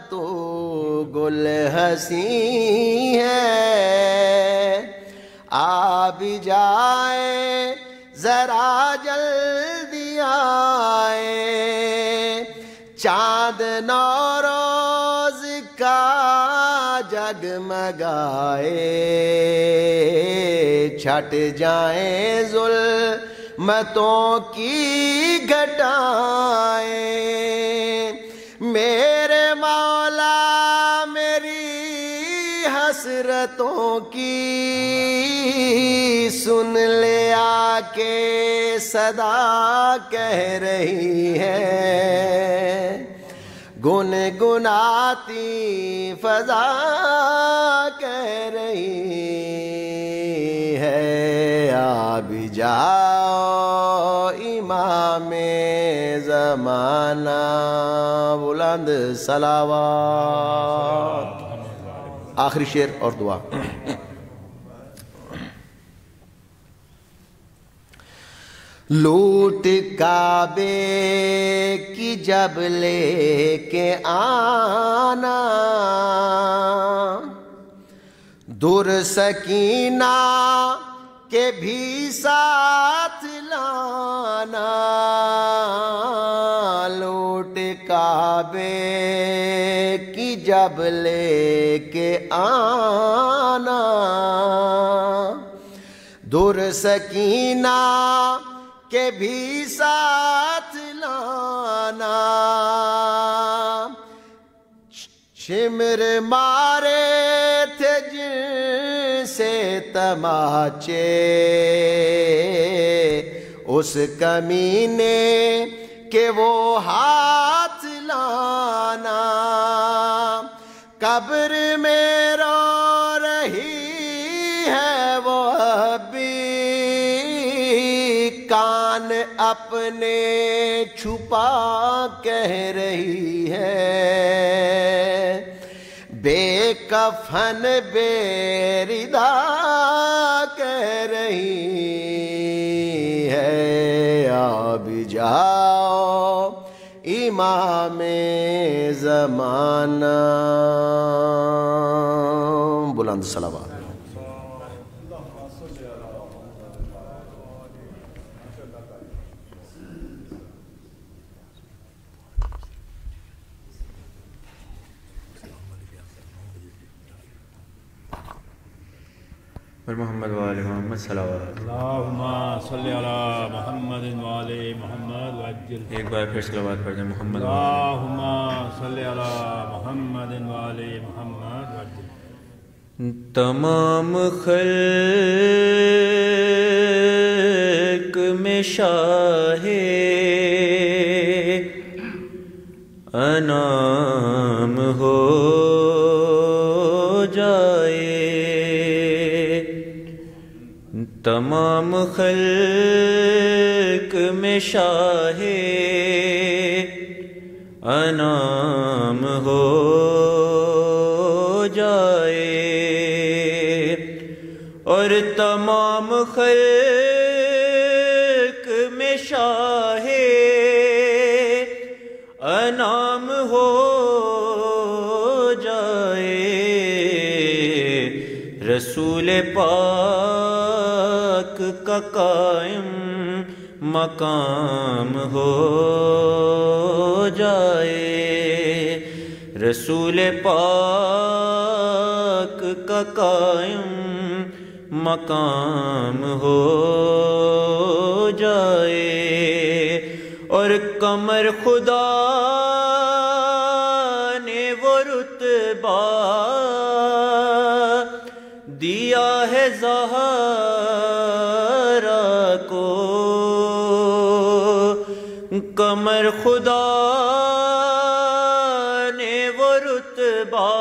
تو گل حسین ہے، آ بھی جائے ذرا جلدی آئے، چاند نوروز کا جگمگائے، چھٹ جائیں ظلمتوں کی گھٹائیں، میرے مولا میری حسرتوں کی سن لے آ کے صدا کہہ رہی ہے، گنگناتی فضا کہہ رہی ہے، آ بھی جاؤ امام زمانہ، بلند صلوات۔ آخری شعر اور دعا۔ لوٹ کعبے کی جب لے کے آنا، در سکینہ کے بھی ساتھ لانا، لوٹ کعبے کی جب لے کے آنا، در سکینہ کہ بھی ساتھ لانا، شمر مارے تھے جن سے تماچے، اس کمینے کہ وہ ہاتھ لانا، قبر میں رو رہی ہے وہ ابھی، کان اپنے چھپا کہہ رہی ہے، بے کفن بے ردا کہہ رہی ہے، آ بھی جاؤ امام زمانہ، بلند صلوات۔ محمد وآل محمد صلوات۔ اللہم صلی علی محمد وآل محمد وعجل۔ ایک بار پھر صلوات پڑھ دیں محمد۔ اللہم صلی علی محمد وآل محمد وعجل۔ تمام خلق میں شاہ انعام ہو جائے، تمام خلق میں شاہ انعام ہو جائے، اور تمام خلق میں شاہ انعام ہو جائے، رسول پاک کا قائم مقام ہو جائے، رسول پاک کا قائم مقام ہو جائے، اور قمر خدا نے وہ رتبہ دیا ہے زہرا کو، قمر خدا نے وہ رتبہ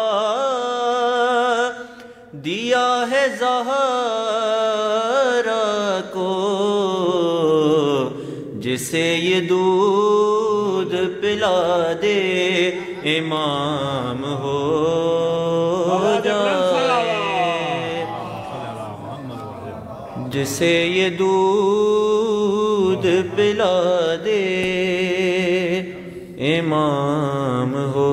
دیا ہے زہرا کو، جسے یہ دودھ پلا دے امام ہو جائے، جسے یہ دودھ پلا دے امام ہو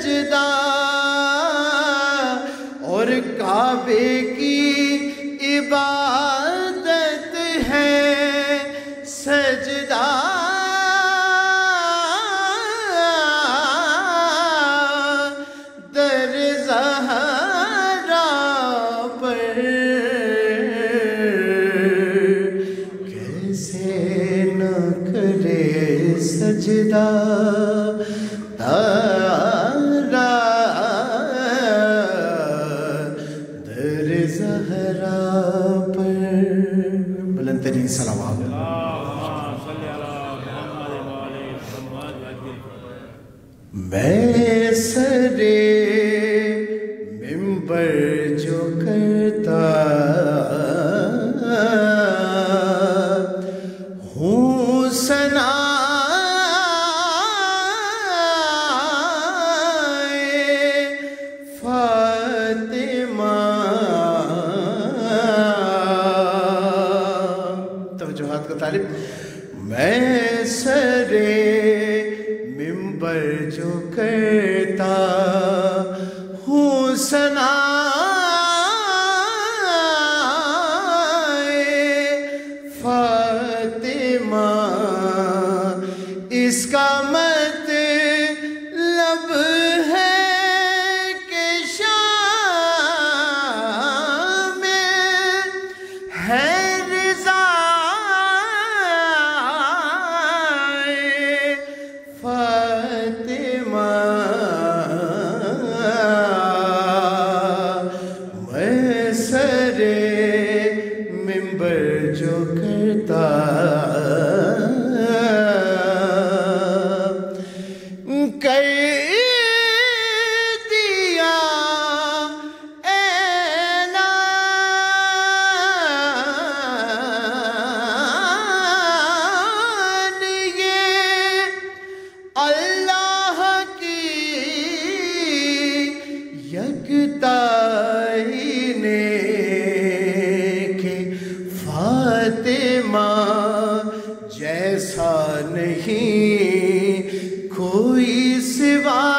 سجدہ اور کعبے کی عبادت ہے سجدہ در زہرا پر کیسے نہ کرے سجدہ تارا در زہرا پر بلند ترین صلوات میں سرے ممبر جو کرتا ہوں ثنا فاطمہ توجہات کا طالب میں سرے ممبر جو کرتا ہوں ثنا فاطمہ اس کا مطلب ہے کہ شامل ہے رضا فاطمہ میں سرے ممبر جو کرتا کر دیا اعلان یہ اللہ کی یکتائی نے کہ فاطمہ جیسا نہیں کوئی سوائے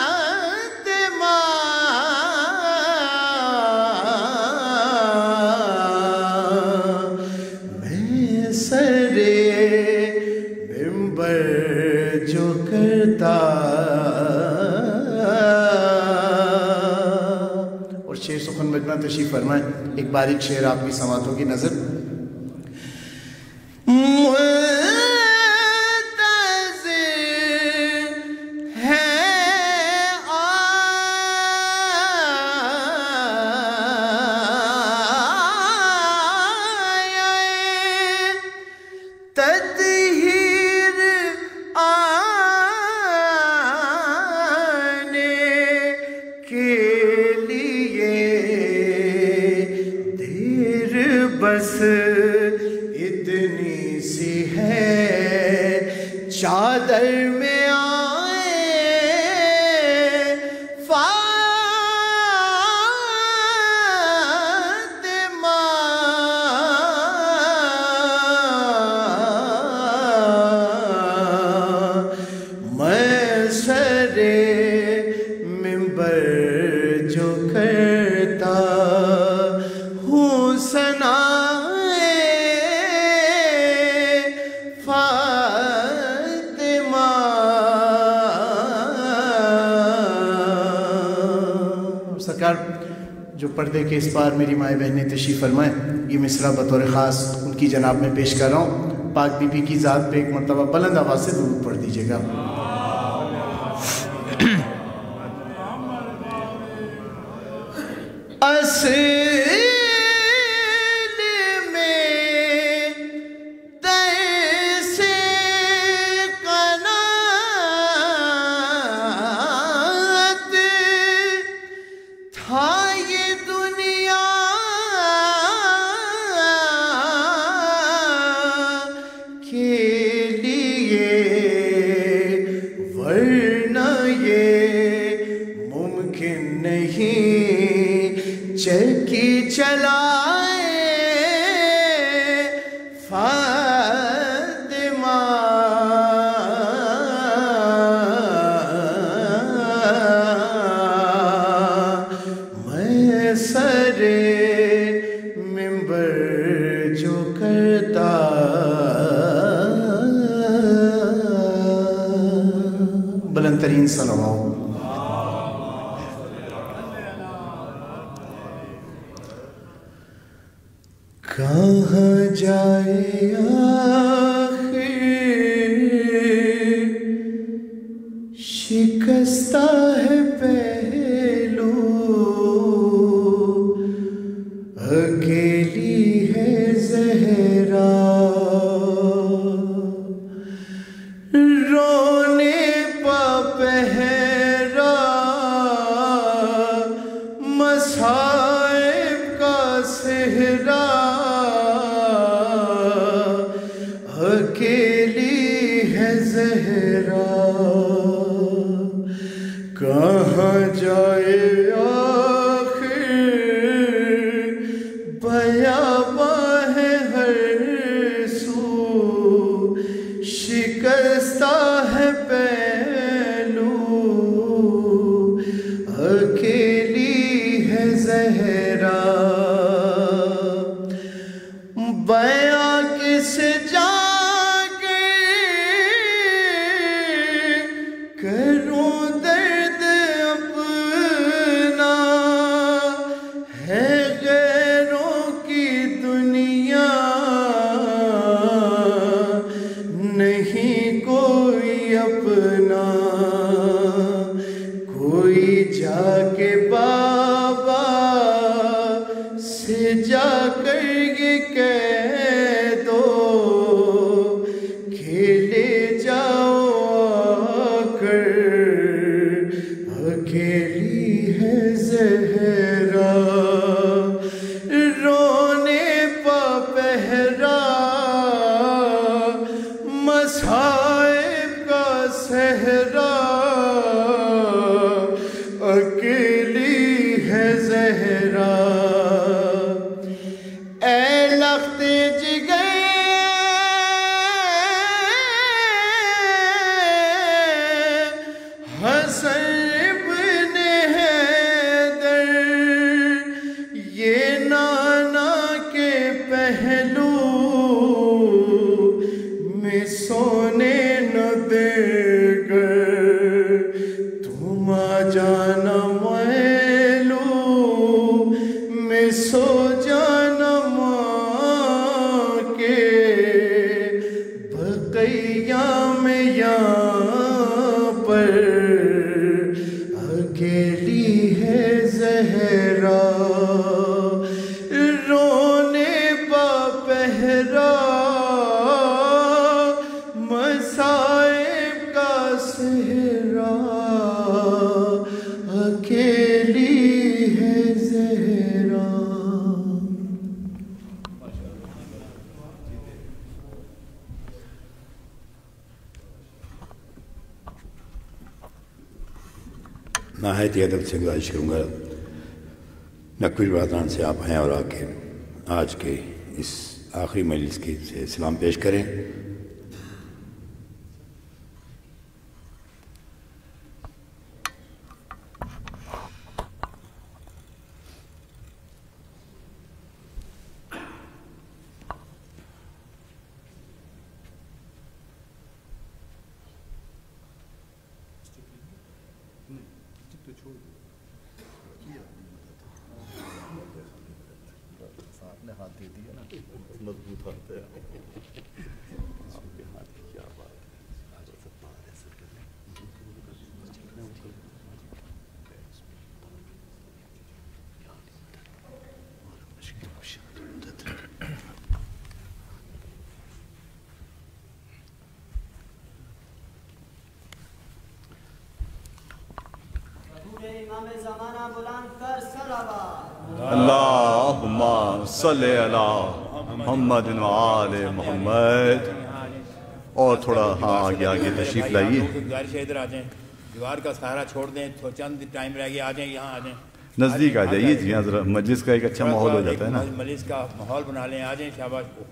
فاطمہ میں سرے ممبر جو کرتا اور شعر سخن مجمع تشریف فرمائیں ایک باریک شعر آپ کی سماعتوں کی نظر منتظر ہے تطہیر آنے کے لیے دیر بس اتنی سی ہے چادر میں آئے فاطمہ میں سرے ممبر جو کرتا ہوں ثنا فاطمہ سرکار جو پردے کے اس پار میری مائیں بہنیں تشریف فرمائیں یہ مصرع بطور خاص ان کی جناب میں پیش کر رہا ہوں پاک بی بی کی ذات پہ ایک مرتبہ بلند آواز سے درود پڑھ دیجیے گا کے لیے منبر جو کرتا بلند ترین صلوات کہاں جائے آخر شکستہ ہے پہلو اکیلی ہے زہرا رونے پا پہرا مصائب کا صحرا اکیلی ہے زہرا کہاں جائے آخر بیاباں ہے ہر سو شکستہ ہے پہلو اکیلی ہے زہرا بیاں کس جا کروں درد اپنا ہے غیروں کی دنیا نہیں کوئی اپنا کوئی جا کے بابا سے جا کر یہ کہہ دو کھیلے جاؤ اکیلی ہے زہرا رونے پا پہرا مصائب کا صحرا اکیلی ہے زہرا اے لخت جگر حسن ابن حیدر یہ نانا کے پہلو میں سونے نہ دے گر تم آ جانا میلو میں سو جانا ماں کے بقیہ میں یہاں پر اکیلی ہے زہرا رونے پا پہرا مصائب کا صحرا اکیلی ہے زہرا نہایت ہی ادب سے گزارش کروں گا نقوی برادران سے آپ ہیں اور آ کے آج کے اس آخری مجلس کی سے سلام پیش کریں ہاتھ دے دیا نا مضبوط ہاتھ ہے آپ کے ہاتھ کی کیا بات امام زمانہ بلند کر صلوات اللہم صلی علی محمد و آل محمد اور تھوڑا ہاں آگے تشریف لائیے گزارش ہے ادھر آ جائیں دیوار کا سہارا چھوڑ دیں چند ٹائم رہ گیا آ جائیں یہاں آ جائیں نزدیک آ جائیے جی ہاں ذرا مجلس کا ایک اچھا ماحول ہو جاتا ہے نا مجلس کا ماحول بنا لیں آ جائیں شہباز کو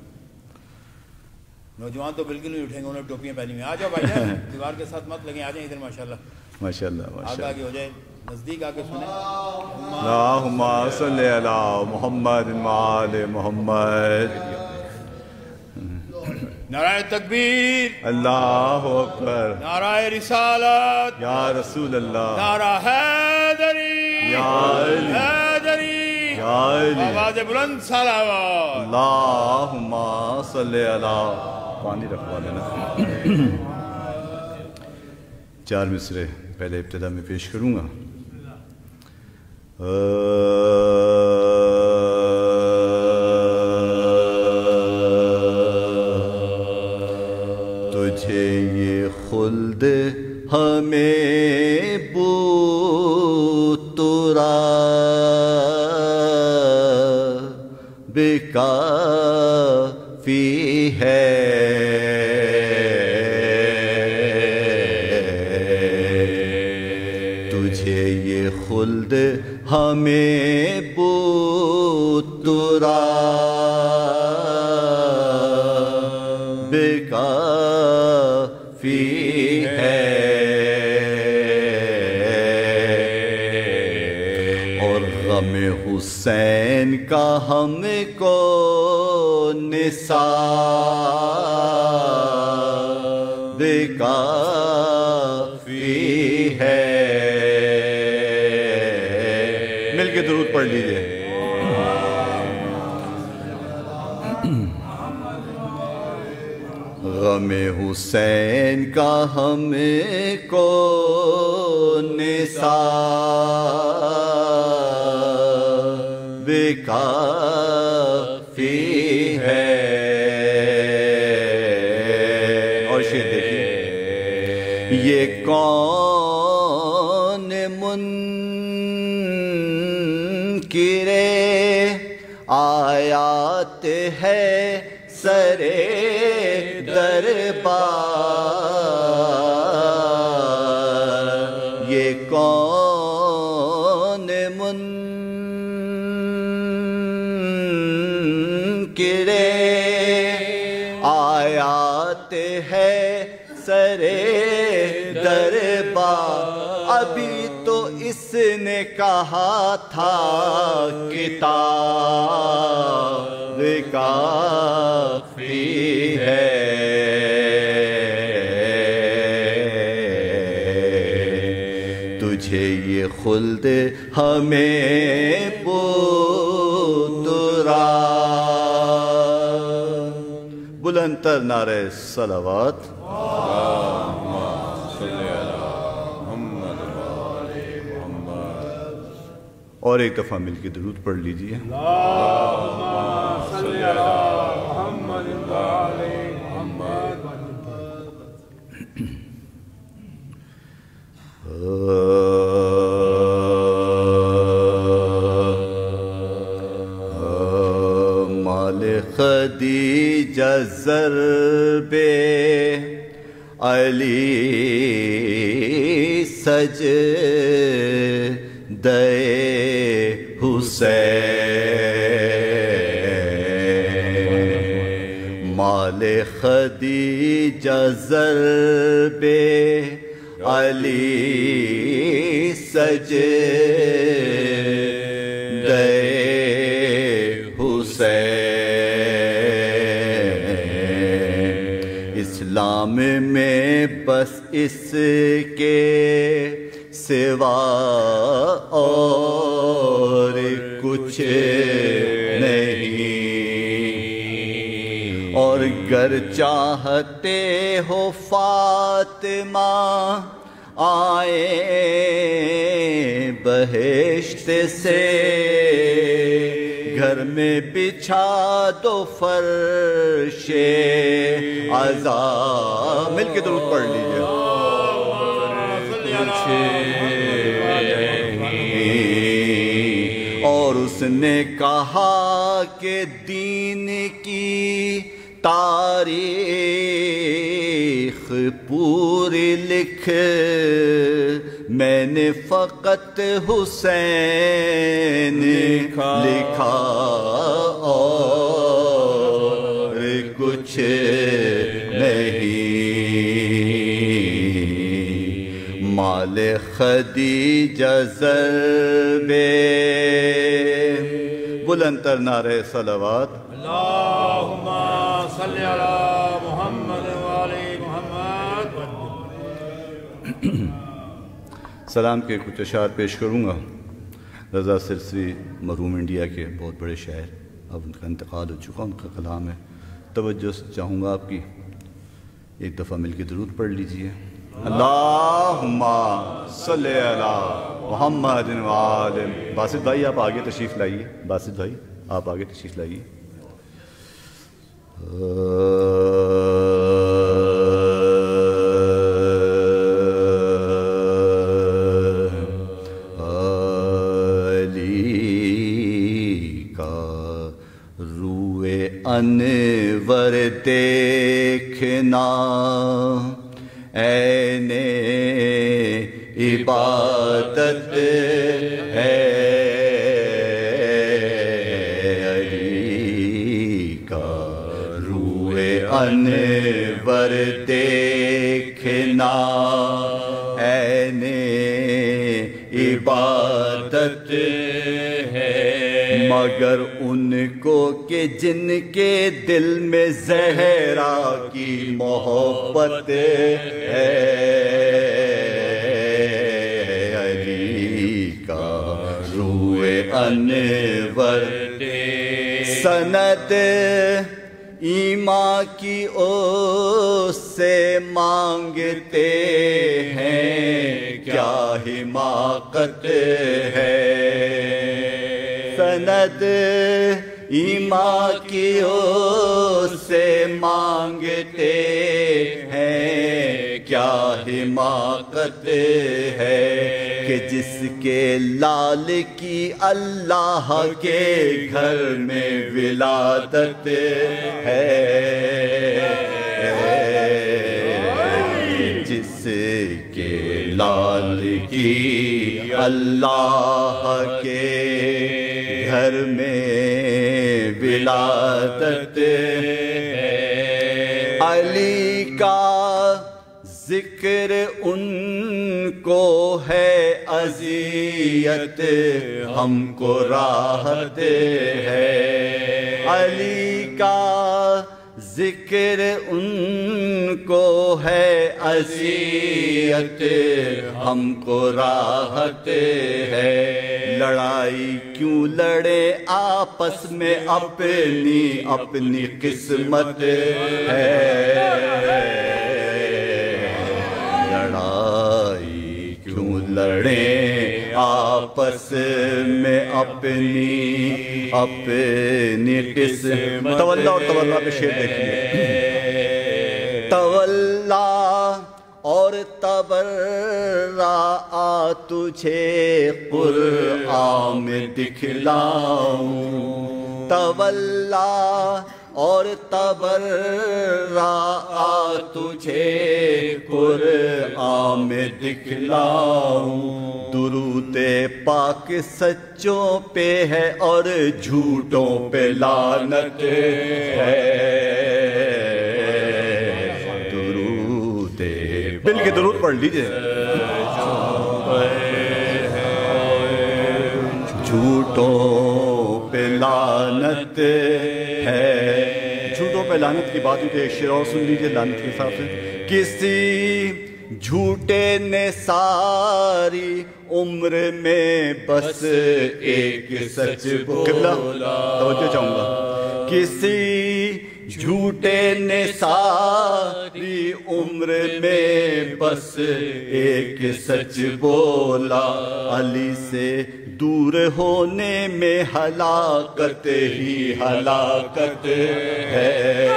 نوجوان تو بالکل نہیں اٹھیں گے انہوں نے ٹوپیاں پہنی ہوئی آ جاؤ بھائی جان دیوار کے ساتھ مت لگیں آ جائیں ادھر ماشاءاللہ ماشاءاللہ آگے آگے ہو جائے نزدیک آ کے سنیں. اللہم صلی علی محمد و آل محمد. نعرہ تکبیر، اللہ اکبر، نعرہ رسالت، یا رسول اللہ، نعرہ حیدری، یا علی، حیدری، یا علی، آواز بلند صلوات. اللہم صلی علی. پانی رکھوا لینا. 4 مصرے پہلے ابتدا میں پیش کروں گا. تجھے یہ خلد ہمیں بو ترا بے کافی ہے. تجھے یہ خلد ہمیں بو ترا بے کافی ہے. اور غم حسین کا ہم کو نثار بے کافی ہے. مل کے درود پڑھ لیجئے. غم حسین کا ہم کو نثار بے کافی ہے. اور شعر دیکھیے. یہ کون منکر آیات ہے سرے دربار. یہ کون منکر آیات ہے سرے دربار. ابھی تو اس نے کہا تھا کتاب کافی ہے. تجھے یہ خلد ہمیں پترا. بلند تر نعرہ صلوات. اور ایک دفعہ مل کے درود پڑھ لیجئے. مال خدیجہ ضرب علی سجدہ حسین. مال خدیجہ ضرب علی سجدہ حسین. اسلام میں بس اس کے سوا اور کچھ نہیں. اور گر چاہتے ہو فاطمہ آئے بہشت سے گھر میں بچھا دو فرش عذاب. مل کے درود پڑھ لیجیے. اور اس نے کہا کہ دین کی تاریخ پوری لکھ میں نے فقط حسین لکھا اور کچھ نہیں. مال خدیجہ ضربے بلند تر نعرہ صلوات اللہم صلی علی محمد وآلِ محمد. سلام کے کچھ اشعار پیش کروں گا. رضا سرسوی مرحوم انڈیا کے بہت بڑے شاعر، اب ان کا انتقال ہو چکا، ان کا کلام ہے. توجہ چاہوں گا آپ کی، ایک دفعہ مل کے درود پڑھ لیجئے. اللہم صلی علی محمد وآلِ. باسط بھائی آپ آگے تشریف لائیے، باسط بھائی آپ آگے تشریف لائیے. انور دیکھنا عین عبادت ہے، علی کا روئے انور دیکھنا عین عبادت ہے، مگر ان کو کہ جن کے دل میں زہرا کی محبت ہے، علی کا روئے انور سند ایمان کی اس سے مانگتے ہیں، کیا حماقت ہے. سند ایمان کی اس سے مانگتے ہیں، کیا حماقت ہے، کہ جس کے لال کی اللہ کے گھر میں ولادت ہے، جس کے لال کی اللہ کے گھر میں ولادت ہے. علی کا ذکر ان کو ہے اذیت، ہم کو راحت ہے. علی کا ذکر ان کو ہے اذیت، ہم کو راحت ہے. لڑائی کیوں لڑے آپس میں، اپنی اپنی قسمت ہے. لڑائی کیوں لڑے آپس میں، اپنی اپنی قسمت. تولا اور تولا پہ شعر دیکھیے. تولا اور تبرا تجھے قرآن میں دکھلاؤں. تولا اور تبرا تجھے قرآن میں دکھلاؤں. درود پاک سچوں پہ ہے اور جھوٹوں پہ لعنت ہے. مل کے درود پڑھ لیجئے. جھوٹوں پہ لعنت ہے. جھوٹوں پہ لعنت کی بات ہوئی، ایک شعر اور سن لیجئے لعنت کے حساب سے. کسی جھوٹے نے ساری عمر میں بس ایک سچ بولا. توجہ چاہوں گا. کسی جھوٹے نے ساری عمر میں بس ایک سچ بولا. علی سے دور ہونے میں ہلاکت ہی ہلاکت ہے.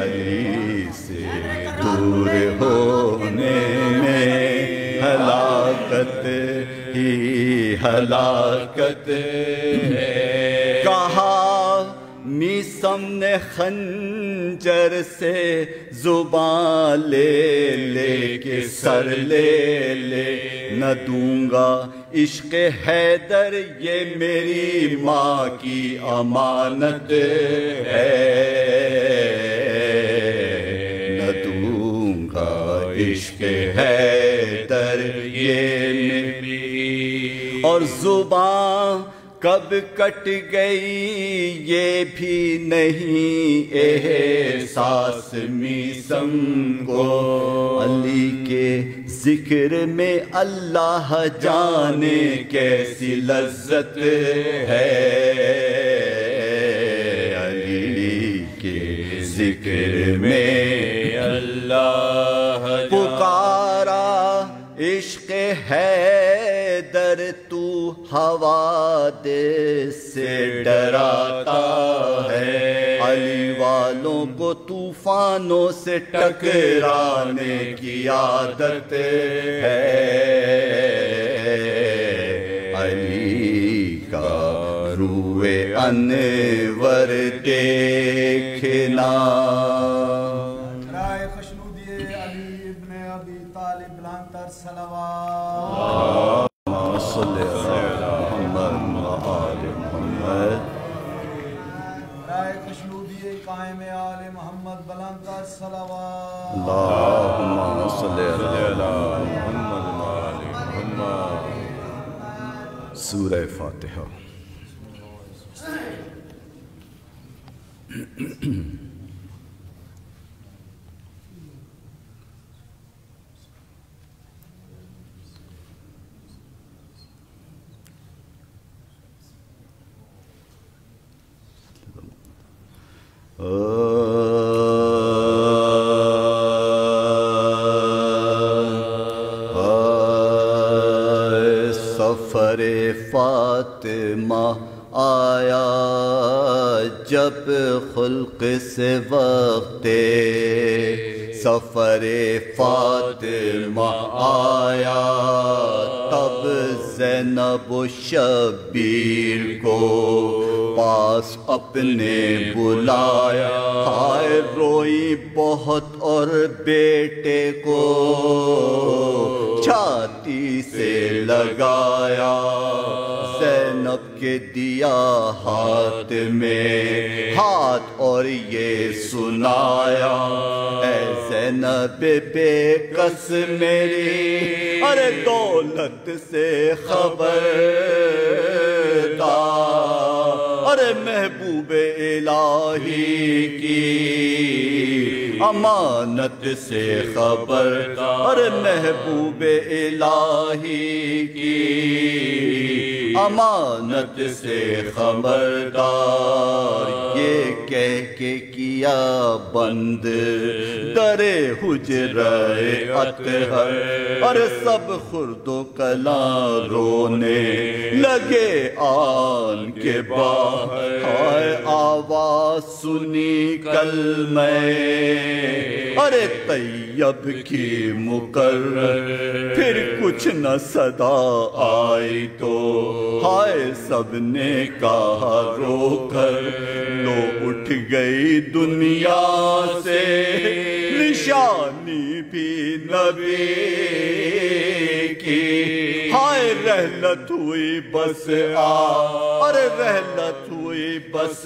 علی سے دور ہونے میں ہلاکت ہی ہلاکت ہے. کہا میسم نے خنجر سے زبان لے لے کے سر لے لے، نہ دوں گا عشق حیدر یہ میری ماں کی امانت ہے. نہ دوں گا عشق حیدر یہ میری، اور زباں کب کٹ گئی یہ بھی نہیں احساس می سمجھو، علی کے ذکر میں اللہ جانے کیسی لذت ہے، علی کے ذکر میں اللہ پکارا عشق حیدر تو حوادث سے ڈراتا ہے، علی والوں کو طوفانوں سے ٹکرانے کی عادت ہے، علی کا روئے انور دیکھنا، رائے خشنودی علی ابن ابی طالب بلندتر صلوات، صلی محمد وآل محمد، رائے خشنودی قائم آل محمد بلندتر صلوات، اللہم صلی محمد وآل محمد۔ سورہ فاتحہ۔ سفر فاطمہ آیا جب خلق سے وقت، سفر فاطمہ آیا تب زینب و شبیر کو پاس اپنے بلایا، ہائے روئی بہت اور بیٹے کو چھاتی سے لگایا، زینب کے دیا ہاتھ میں ہاتھ اور یہ سنایا، اے زینب بے کس میری ارے دولت سے خبردار، ارے محبوب الہی کی امانت سے خبردار، ارے محبوب الہی کی امانت سے خبردار، یہ کہہ کے کیا بند در حجرہ اطہر، اور سب خرد و کلاں رونے لگے آن کے باہر، ہائے آواز سنی کلمہ ارے طیب کی مقرر، پھر کچھ نہ صدا آئی تو ہائے سب نے کہا رو کر، لو اٹھ گئی دنیا سے نشانی بھی نبی کی، ہائے رحلت ہوئی بس ارے رحلت ہوئی بس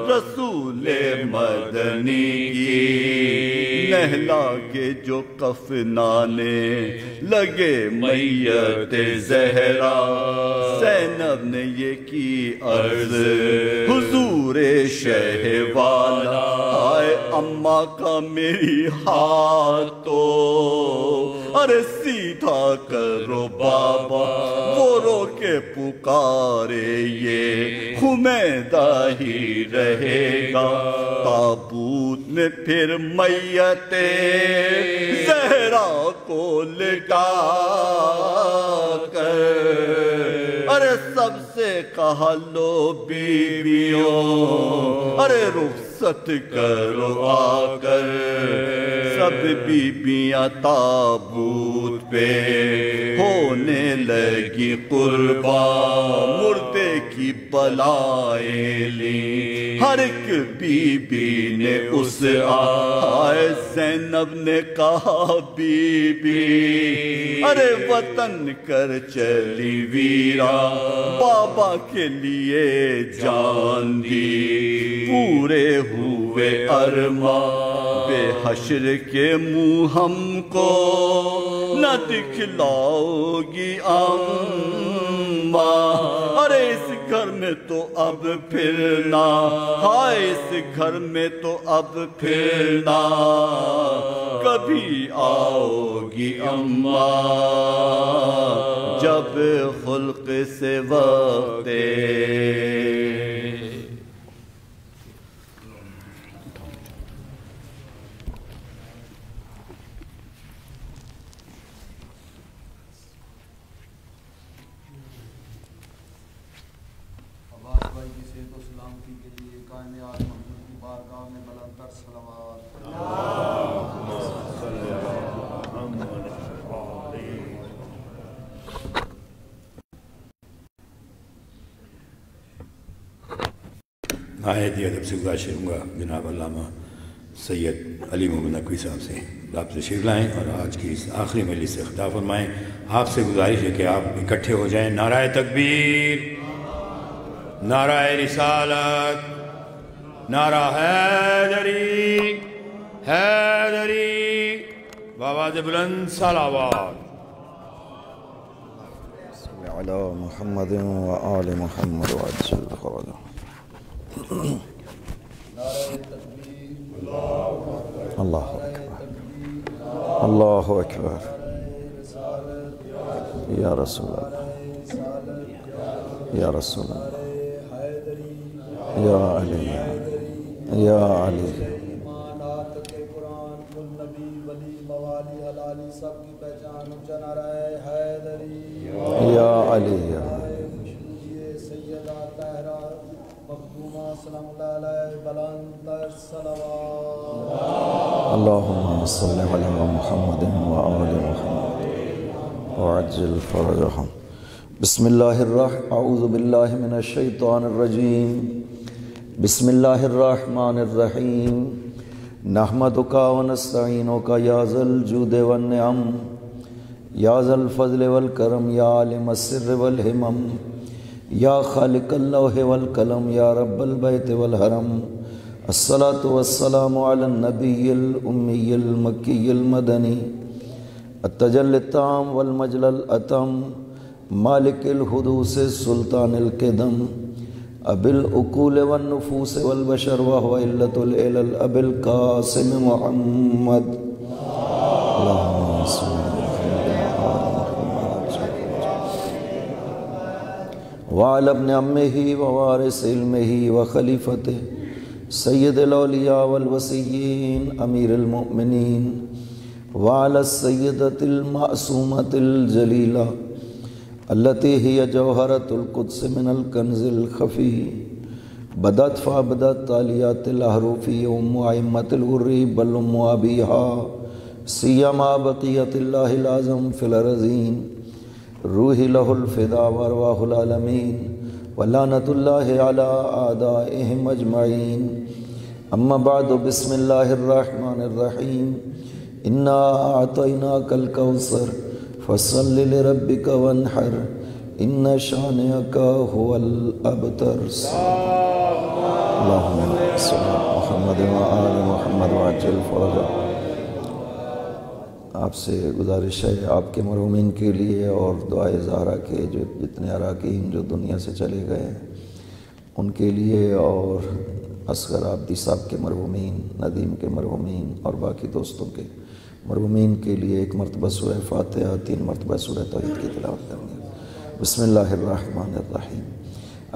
رسول مدنی کی، نہلا کے جو کفنانے لگے میت زہرا، زینب نے یہ کی عرض حضور شہ والا، آئے اماں کا میری ہاتھ تو ارے سیدھا کرو بابا، وہ رو کے پکارے یہ حمیدہ ہی رہے گا، تابوت میں پھر میت زہرا کو لٹا کر، ارے سب سے کہا لو بیویوں ارے رخصت کرو آ کر، سب بیبیاں تابوت پہ ہونے لگی قربان، مردے کی بلائیں لی ہر ایک بی بی نے اس آئے زینب نے کہا بی بی ارے وطن کر چلی ویرا بابا کے لیے جان دی پورے ہوئے ارمان حشر کے منہ ہم کو نہ دکھلاؤ گی اماں، ارے اس گھر میں تو اب پھرنا، ہائے اس گھر میں تو اب پھرنا کبھی آؤ گی اماں، جب خلق سے وقت نہایت ہی ادب سے گزارش کروں گا جناب علامہ سید علی محمد نقوی صاحب سے آپ تشریف لائیں اور آج کی اس آخری مجلس سے خطاب فرمائیں۔ آپ سے گزارش ہے کہ آپ اکٹھے ہو جائیں۔ نعرہ تکبیر، نعرہ رسالت، نعرہ حیدری، حیدری، بآواز بلند صلوات علی محمد و آل محمد وعجل فرجہ۔ اللہ اکبر، اللہ اکبر، یا رسول اللہ، یا رسول اللہ، یا علی، یا علی، یا علی، یا اللہم صلی علی محمد و آل محمد وعجل فرجہم۔ بسم اللہ الرحمن، اعوذ باللہ من الشیطان الرجیم، بسم اللہ الرحمن الرحیم، نحمدک و نستعینک یا ذا الجود والنعم، یا ذا الفضل والکرم، یا عالم السر والہمم، یا خالق اللوح والقلم، یا رب البیت والحرم، الصلاة والسلام علی النبی الأمی المکی المدنی، التجلی التام والمجل الاتم، مالک الحدوث سلطان القدم، ابی العقول والنفوس والبشر وهو علة العلل، ابی القاسم محمد، اللہم صلی وعلى ابن عمه ووارث علمه وخليفته سيد الأولياء والوصيين أمير المؤمنين وعلى السيدة المعصومة الجليلة التي هي جوهرة القدس من الكنز الخفي بدت فابدت تاليات الأحرف أم أئمة الغر بل أم أبيها سيما بقية الله الأعظم في الأرضين روحی لہ الفدا وارواح العالمین ولعنت اللہ علی اعدائہم اجمعین، اما بعد، بسم اللہ الرحمن الرحیم، انا اعطیناک الکوثر فصل لربک وانحر ان شانئک هو الابتر۔ اللہم صلی محمد و آل محمد وعجل فرجہ۔ آپ سے گزارش ہے آپ کے مرحومین کے لیے اور دعائے زہرا کے جو جتنے اراکین جو دنیا سے چلے گئے ہیں ان کے لیے، اور اصغر عابدی صاحب کے مرحومین، ندیم کے مرحومین اور باقی دوستوں کے مرحومین کے لیے ایک مرتبہ سورہ فاتحہ، 3 مرتبہ سورہ توحید کی تلاوت کرنی ہے۔ بسم اللہ الرحمن الرحیم،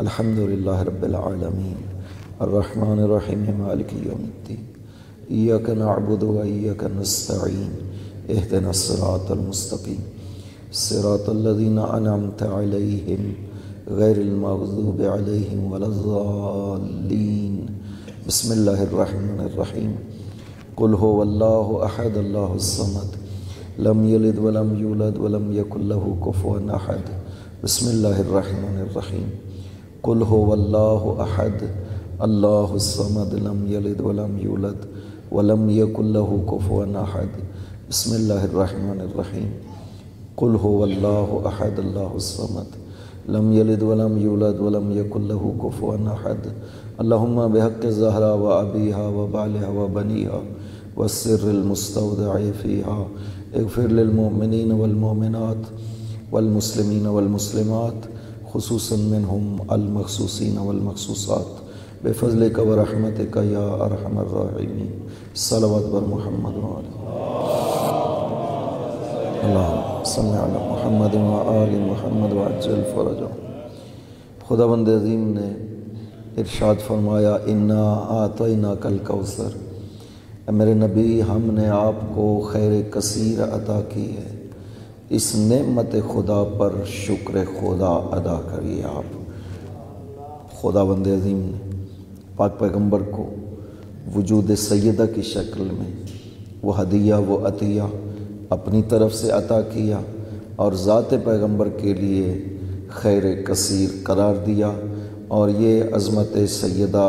الحمدللہ رب العالمین، الرحمن الرحیم، مالک یوم الدین، ایاک نعبد و ایاک نستعین، اہدنا الصراط المستقیم، صراط الذین انعمت علیہم غیر المغضوب علیہم ولا الضالین۔ بسم اللہ الرحمن الرحیم، قل هو اللہ احد اللہ الصمد لم یلد ولم یولد ولم یکن له کفوا احد۔ بسم اللہ الرحمن الرحیم، قل هو اللہ احد اللہ الصمد لم یلد ولم یولد ولم یکن له کفوا احد۔ بسم اللہ الرحمن الرحیم، قل هو اللہ احد اللہ الصمد لم یلد ولم یولد ولم یکن له کفوا احد۔ اللہم بحق الزہرا و ابیہا و بالہا و بنیہا والسر المستودع فيها اغفر للمؤمنين والمؤمنات والمسلمين والمسلمات خصوصا منهم المخصوصين والمخصوصات بفضلك ورحمتك يا أرحم الراحمين. صلوات بر محمد وآل اللهم صل على محمد وآل محمد وعجل فرجهم. خداوند عظیم نے ارشاد فرمایا انا آتیناک الکوثر، اے میرے نبی ہم نے آپ کو خیر کثیر عطا کی ہے، اس نعمت خدا پر شکر خدا ادا کریے. آپ خداوند عظیم نے پاک پیغمبر کو وجود سیدہ کی شکل میں وہ ہدیہ وہ عطیہ اپنی طرف سے عطا کیا اور ذات پیغمبر کے لیے خیر کثیر قرار دیا. اور یہ عظمت سیدہ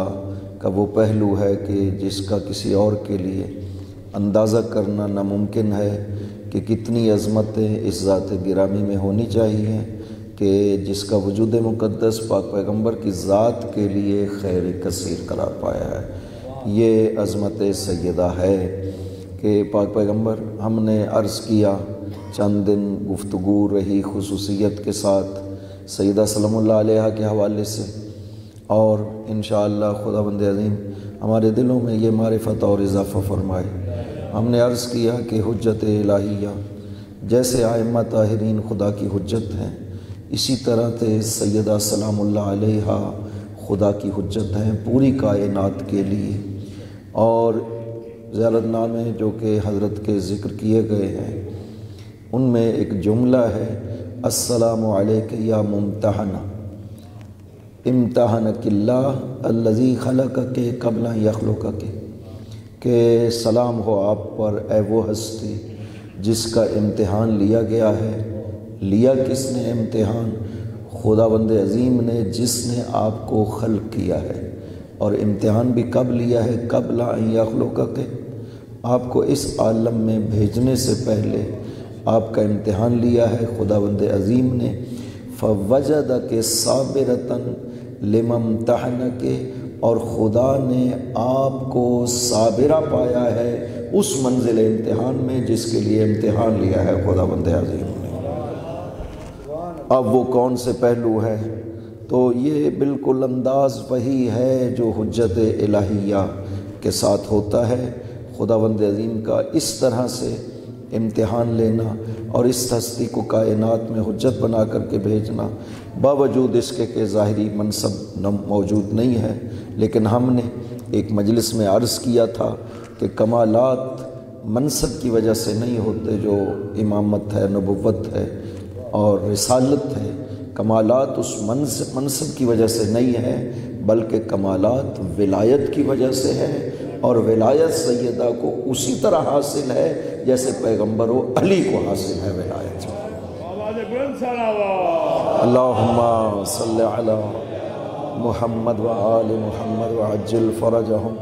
کا وہ پہلو ہے کہ جس کا کسی اور کے لیے اندازہ کرنا ناممکن ہے کہ کتنی عظمتیں اس ذات گرامی میں ہونی چاہیے کہ جس کا وجود مقدس پاک پیغمبر کی ذات کے لیے خیر کثیر قرار پایا ہے. یہ عظمت سیدہ ہے کہ پاک پیغمبر ہم نے عرض کیا چند دن گفتگو رہی خصوصیت کے ساتھ سیدہ سلام اللہ علیہ کے حوالے سے، اور انشاءاللہ خداوند عظیم ہمارے دلوں میں یہ معرفت اور اضافہ فرمائے. ہم نے عرض کیا کہ حجت الہیہ جیسے ائمہ طاہرین خدا کی حجت ہیں، اسی طرح سے سیدہ سلام اللہ علیہ خدا کی حجت ہیں پوری کائنات کے لیے. اور زیارت نامے جو کہ حضرت کے ذکر کیے گئے ہیں ان میں ایک جملہ ہے السلام علیک یا ممتحنہ امتحنک اللہ الذی خلقک قبل ان یخلقک، کہ سلام ہو آپ پر اے وہ ہستی جس کا امتحان لیا گیا ہے. لیا کس نے امتحان؟ خداوند عظیم نے جس نے آپ کو خلق کیا ہے. اور امتحان بھی کب لیا ہے؟ قبل ان یخلقک، آپ کو اس عالم میں بھیجنے سے پہلے آپ کا امتحان لیا ہے خداوند عظیم نے. فوجدک صابرۃ لما امتحنک، اور خدا نے آپ کو صابرہ پایا ہے اس منزل امتحان میں جس کے لیے امتحان لیا ہے خداوند عظیم نے. اب وہ کون سے پہلو ہے؟ تو یہ بالکل انداز وہی ہے جو حجت الہیہ کے ساتھ ہوتا ہے. خداوند عظیم کا اس طرح سے امتحان لینا اور اس ہستی کو کائنات میں حجت بنا کر کے بھیجنا، باوجود اس کے کہ ظاہری منصب موجود نہیں ہے. لیکن ہم نے ایک مجلس میں عرض کیا تھا کہ کمالات منصب کی وجہ سے نہیں ہوتے، جو امامت ہے، نبوت ہے اور رسالت ہے، کمالات اس منصب کی وجہ سے نہیں ہے بلکہ کمالات ولایت کی وجہ سے ہے. اور ولایت سیدہ کو اسی طرح حاصل ہے جیسے پیغمبر و علی کو حاصل ہے ولایت. اللہم صلی علی محمد و آل محمد وعجل فرجہم.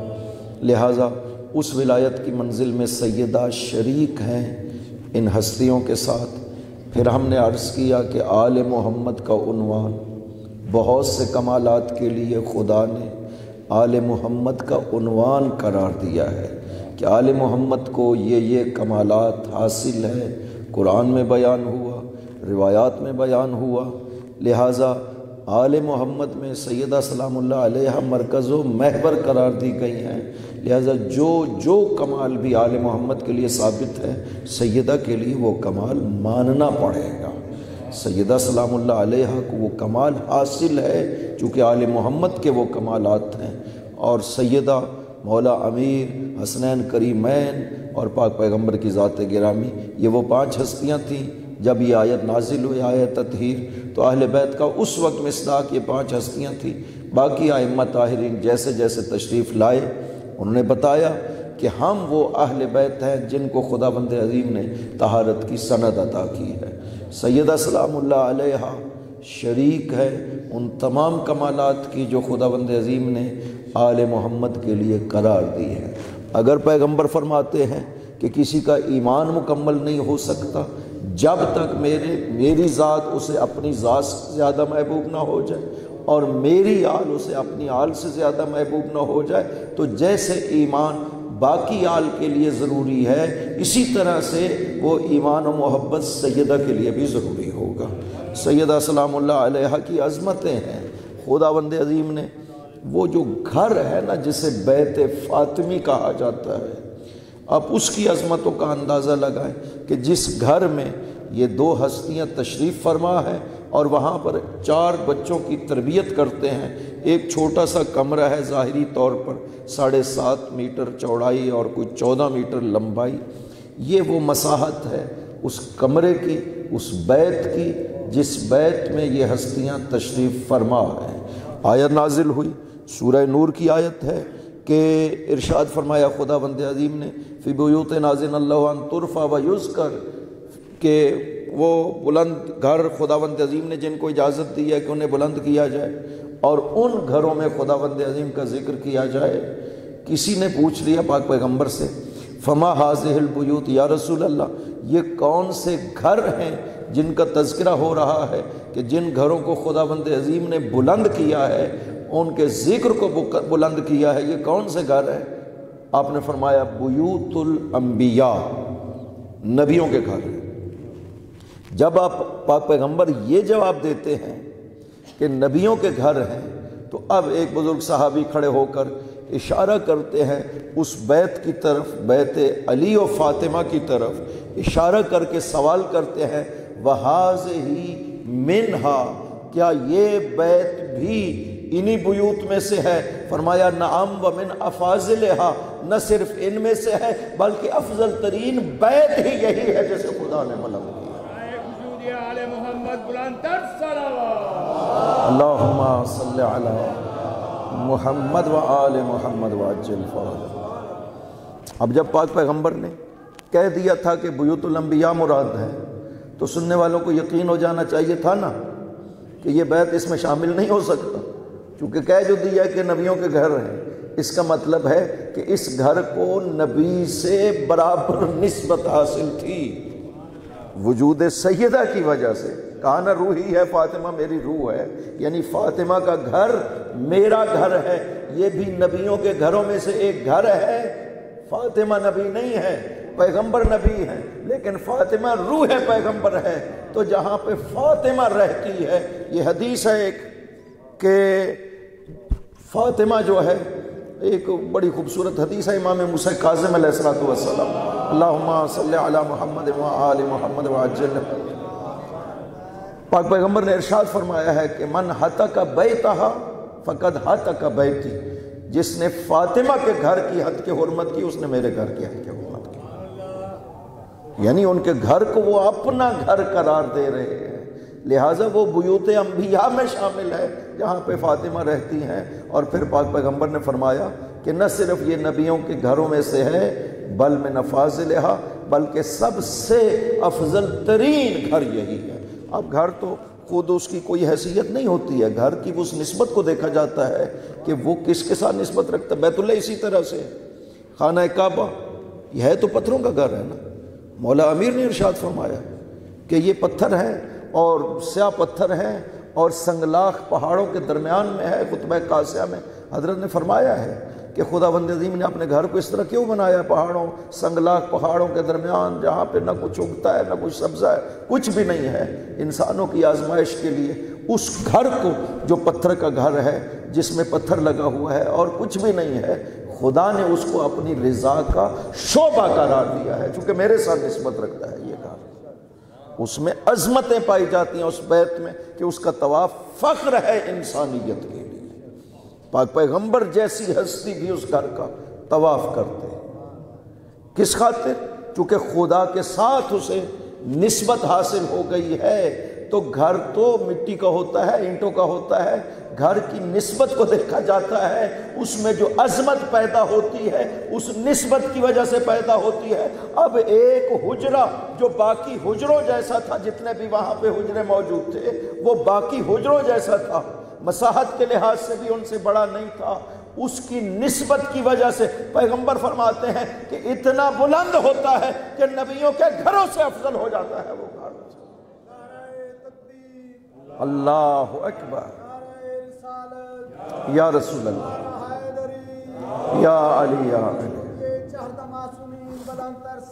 لہٰذا اس ولایت کی منزل میں سیدہ شریک ہیں ان ہستیوں کے ساتھ. پھر ہم نے عرض کیا کہ آل محمد کا عنوان بہت سے کمالات کے لیے خدا نے آل محمد کا عنوان قرار دیا ہے کہ آل محمد کو یہ کمالات حاصل ہے. قرآن میں بیان ہوا، روایات میں بیان ہوا. لہٰذا آل محمد میں سیدہ سلام اللہ علیہ مرکز و محور قرار دی گئی ہیں. لہٰذا جو کمال بھی آل محمد کے لیے ثابت ہے سیدہ کے لیے وہ کمال ماننا پڑے گا. سیدہ سلام اللہ علیہ کو وہ کمال حاصل ہے چونکہ آل محمد کے وہ کمالات ہیں. اور سیدہ مولا امیر حسنین کریمین اور پاک پیغمبر کی ذات گرامی یہ وہ 5 ہستیاں تھیں. جب یہ آیت نازل ہوئی آیت تطہیر تو اہل بیت کا اس وقت مصداق یہ 5 ہستیاں تھیں. باقی ائمہ طاہرین جیسے جیسے تشریف لائے انہوں نے بتایا کہ ہم وہ اہل بیت ہیں جن کو خداوند عظیم نے طہارت کی سند عطا کی ہے. سیدہ سلام اللہ علیہ شریک ہے ان تمام کمالات کی جو خداوند عظیم نے آل محمد کے لیے قرار دی ہے. اگر پیغمبر فرماتے ہیں کہ کسی کا ایمان مکمل نہیں ہو سکتا جب تک میری ذات اسے اپنی ذات سے زیادہ محبوب نہ ہو جائے اور میری آل اسے اپنی آل سے زیادہ محبوب نہ ہو جائے، تو جیسے ایمان باقی آل کے لیے ضروری ہے، اسی طرح سے وہ ایمان و محبت سیدہ کے لیے بھی ضروری ہوگا۔ سیدہ سلام اللہ علیہا کی عظمتیں ہیں۔ خداوند عظیم نے وہ جو گھر ہے نا جسے بیت فاطمی کہا جاتا ہے، آپ اس کی عظمتوں کا اندازہ لگائیں کہ جس گھر میں یہ دو ہستیاں تشریف فرما ہے اور وہاں پر 4 بچوں کی تربیت کرتے ہیں، ایک چھوٹا سا کمرہ ہے ظاہری طور پر 7.5 میٹر چوڑائی اور کوئی 14 میٹر لمبائی، یہ وہ مساحت ہے اس کمرے کی، اس بیت کی جس بیت میں یہ ہستیاں تشریف فرما ہیں۔ آیت نازل ہوئی، سورہ نور کی آیت ہے کہ ارشاد فرمایا خداوند عظیم نے فی بیوت نازن اللہ ان ترفع و یذکر، کہ وہ بلند گھر خداوند عظیم نے جن کو اجازت دی ہے کہ انہیں بلند کیا جائے اور ان گھروں میں خداوند عظیم کا ذکر کیا جائے۔ کسی نے پوچھ لیا پاک پیغمبر سے فما ہذہ البیوت یا رسول اللہ، یہ کون سے گھر ہیں جن کا تذکرہ ہو رہا ہے کہ جن گھروں کو خداوند عظیم نے بلند کیا ہے، ان کے ذکر کو بلند کیا ہے، یہ کون سے گھر ہیں؟ آپ نے فرمایا بیوت الانبیاء، نبیوں کے گھر ہیں۔ جب آپ پاک پیغمبر یہ جواب دیتے ہیں کہ نبیوں کے گھر ہیں، تو اب ایک بزرگ صحابی کھڑے ہو کر اشارہ کرتے ہیں اس بیت کی طرف، بیت علی و فاطمہ کی طرف اشارہ کر کے سوال کرتے ہیں وَهَذِهِ مِنْهَا، کیا یہ بیت بھی انہی بیوت میں سے ہے؟ فرمایا نعم ومن افاضلها، نہ صرف ان میں سے ہے بلکہ افضل ترین بیت ہی یہی ہے جسے خدا نے بلند کیا۔ اللہم صلی علی محمد و آل محمد وعجل فرجہ۔ اب جب پاک پیغمبر نے کہہ دیا تھا کہ بیوت الانبیاء مراد ہے، تو سننے والوں کو یقین ہو جانا چاہیے تھا نا کہ یہ بیت اس میں شامل نہیں ہو سکتا، چونکہ کہہ جو دیا کہ نبیوں کے گھر ہیں، اس کا مطلب ہے کہ اس گھر کو نبی سے برابر نسبت حاصل تھی وجود سیدہ کی وجہ سے۔ کہا نا روحی ہے فاطمہ میری روح ہے، یعنی فاطمہ کا گھر میرا گھر ہے، یہ بھی نبیوں کے گھروں میں سے ایک گھر ہے۔ فاطمہ نبی نہیں ہے، پیغمبر نبی ہے، لیکن فاطمہ روح پیغمبر ہے، تو جہاں پہ فاطمہ رہتی ہے، یہ حدیث ہے ایک کہ فاطمہ جو ہے، ایک بڑی خوبصورت حدیث ہے امام موسیٰ کاظم علیہ السلام، اللہم صلی علی محمد و آل محمد وعجل۔ پاک پیغمبر نے ارشاد فرمایا ہے کہ من ہتک بیتہا فقد ہتک بیتی، جس نے فاطمہ کے گھر کی حد کی حرمت کی، اس نے میرے گھر کی حد کی حرمت کی، یعنی ان کے گھر کو وہ اپنا گھر قرار دے رہے ہیں۔ لہٰذا وہ بیوت انبیاء میں شامل ہے جہاں پہ فاطمہ رہتی ہیں۔ اور پھر پاک پیغمبر نے فرمایا کہ نہ صرف یہ نبیوں کے گھروں میں سے ہے بل من افاضلہا، بلکہ سب سے افضل ترین گھر یہی ہے۔ اب گھر تو خود اس کی کوئی حیثیت نہیں ہوتی ہے، گھر کی اس نسبت کو دیکھا جاتا ہے کہ وہ کس کے ساتھ نسبت رکھتا ہے۔ بیت اللہ اسی طرح سے، خانہ کعبہ یہ ہے تو پتھروں کا گھر ہے نا۔ مولا امیر نے ارشاد فرمایا کہ یہ پتھر ہے اور سیاہ پتھر ہیں اور سنگلاخ پہاڑوں کے درمیان میں ہے۔ خطبہ قاسیہ میں حضرت نے فرمایا ہے کہ خداوند عظیم نے اپنے گھر کو اس طرح کیوں بنایا، پہاڑوں سنگلاخ پہاڑوں کے درمیان جہاں پہ نہ کچھ اگتا ہے نہ کچھ سبزہ ہے، کچھ بھی نہیں ہے، انسانوں کی آزمائش کے لیے اس گھر کو جو پتھر کا گھر ہے جس میں پتھر لگا ہوا ہے اور کچھ بھی نہیں ہے، خدا نے اس کو اپنی رضا کا شعبہ قرار دیا ہے، چونکہ میرے ساتھ نسبت رکھتا ہے یہ گھر۔ اس میں عظمتیں پائی جاتی ہیں اس بیت میں کہ اس کا طواف فخر ہے انسانیت کے لیے۔ پاک پیغمبر جیسی ہستی بھی اس گھر کا طواف کرتے ہیں، کس خاطر؟ چونکہ خدا کے ساتھ اسے نسبت حاصل ہو گئی ہے۔ تو گھر تو مٹی کا ہوتا ہے، اینٹوں کا ہوتا ہے، گھر کی نسبت کو دیکھا جاتا ہے، اس میں جو عظمت پیدا ہوتی ہے اس نسبت کی وجہ سے پیدا ہوتی ہے۔ اب ایک حجرہ جو باقی حجروں جیسا تھا، جتنے بھی وہاں پہ حجرے موجود تھے وہ باقی حجروں جیسا تھا، مساحت کے لحاظ سے بھی ان سے بڑا نہیں تھا، اس کی نسبت کی وجہ سے پیغمبر فرماتے ہیں کہ اتنا بلند ہوتا ہے کہ نبیوں کے گھروں سے افضل ہو جاتا ہے وہ گھر۔ اللہ اکبر، یا رسول اللہ، یا علی، یا علی۔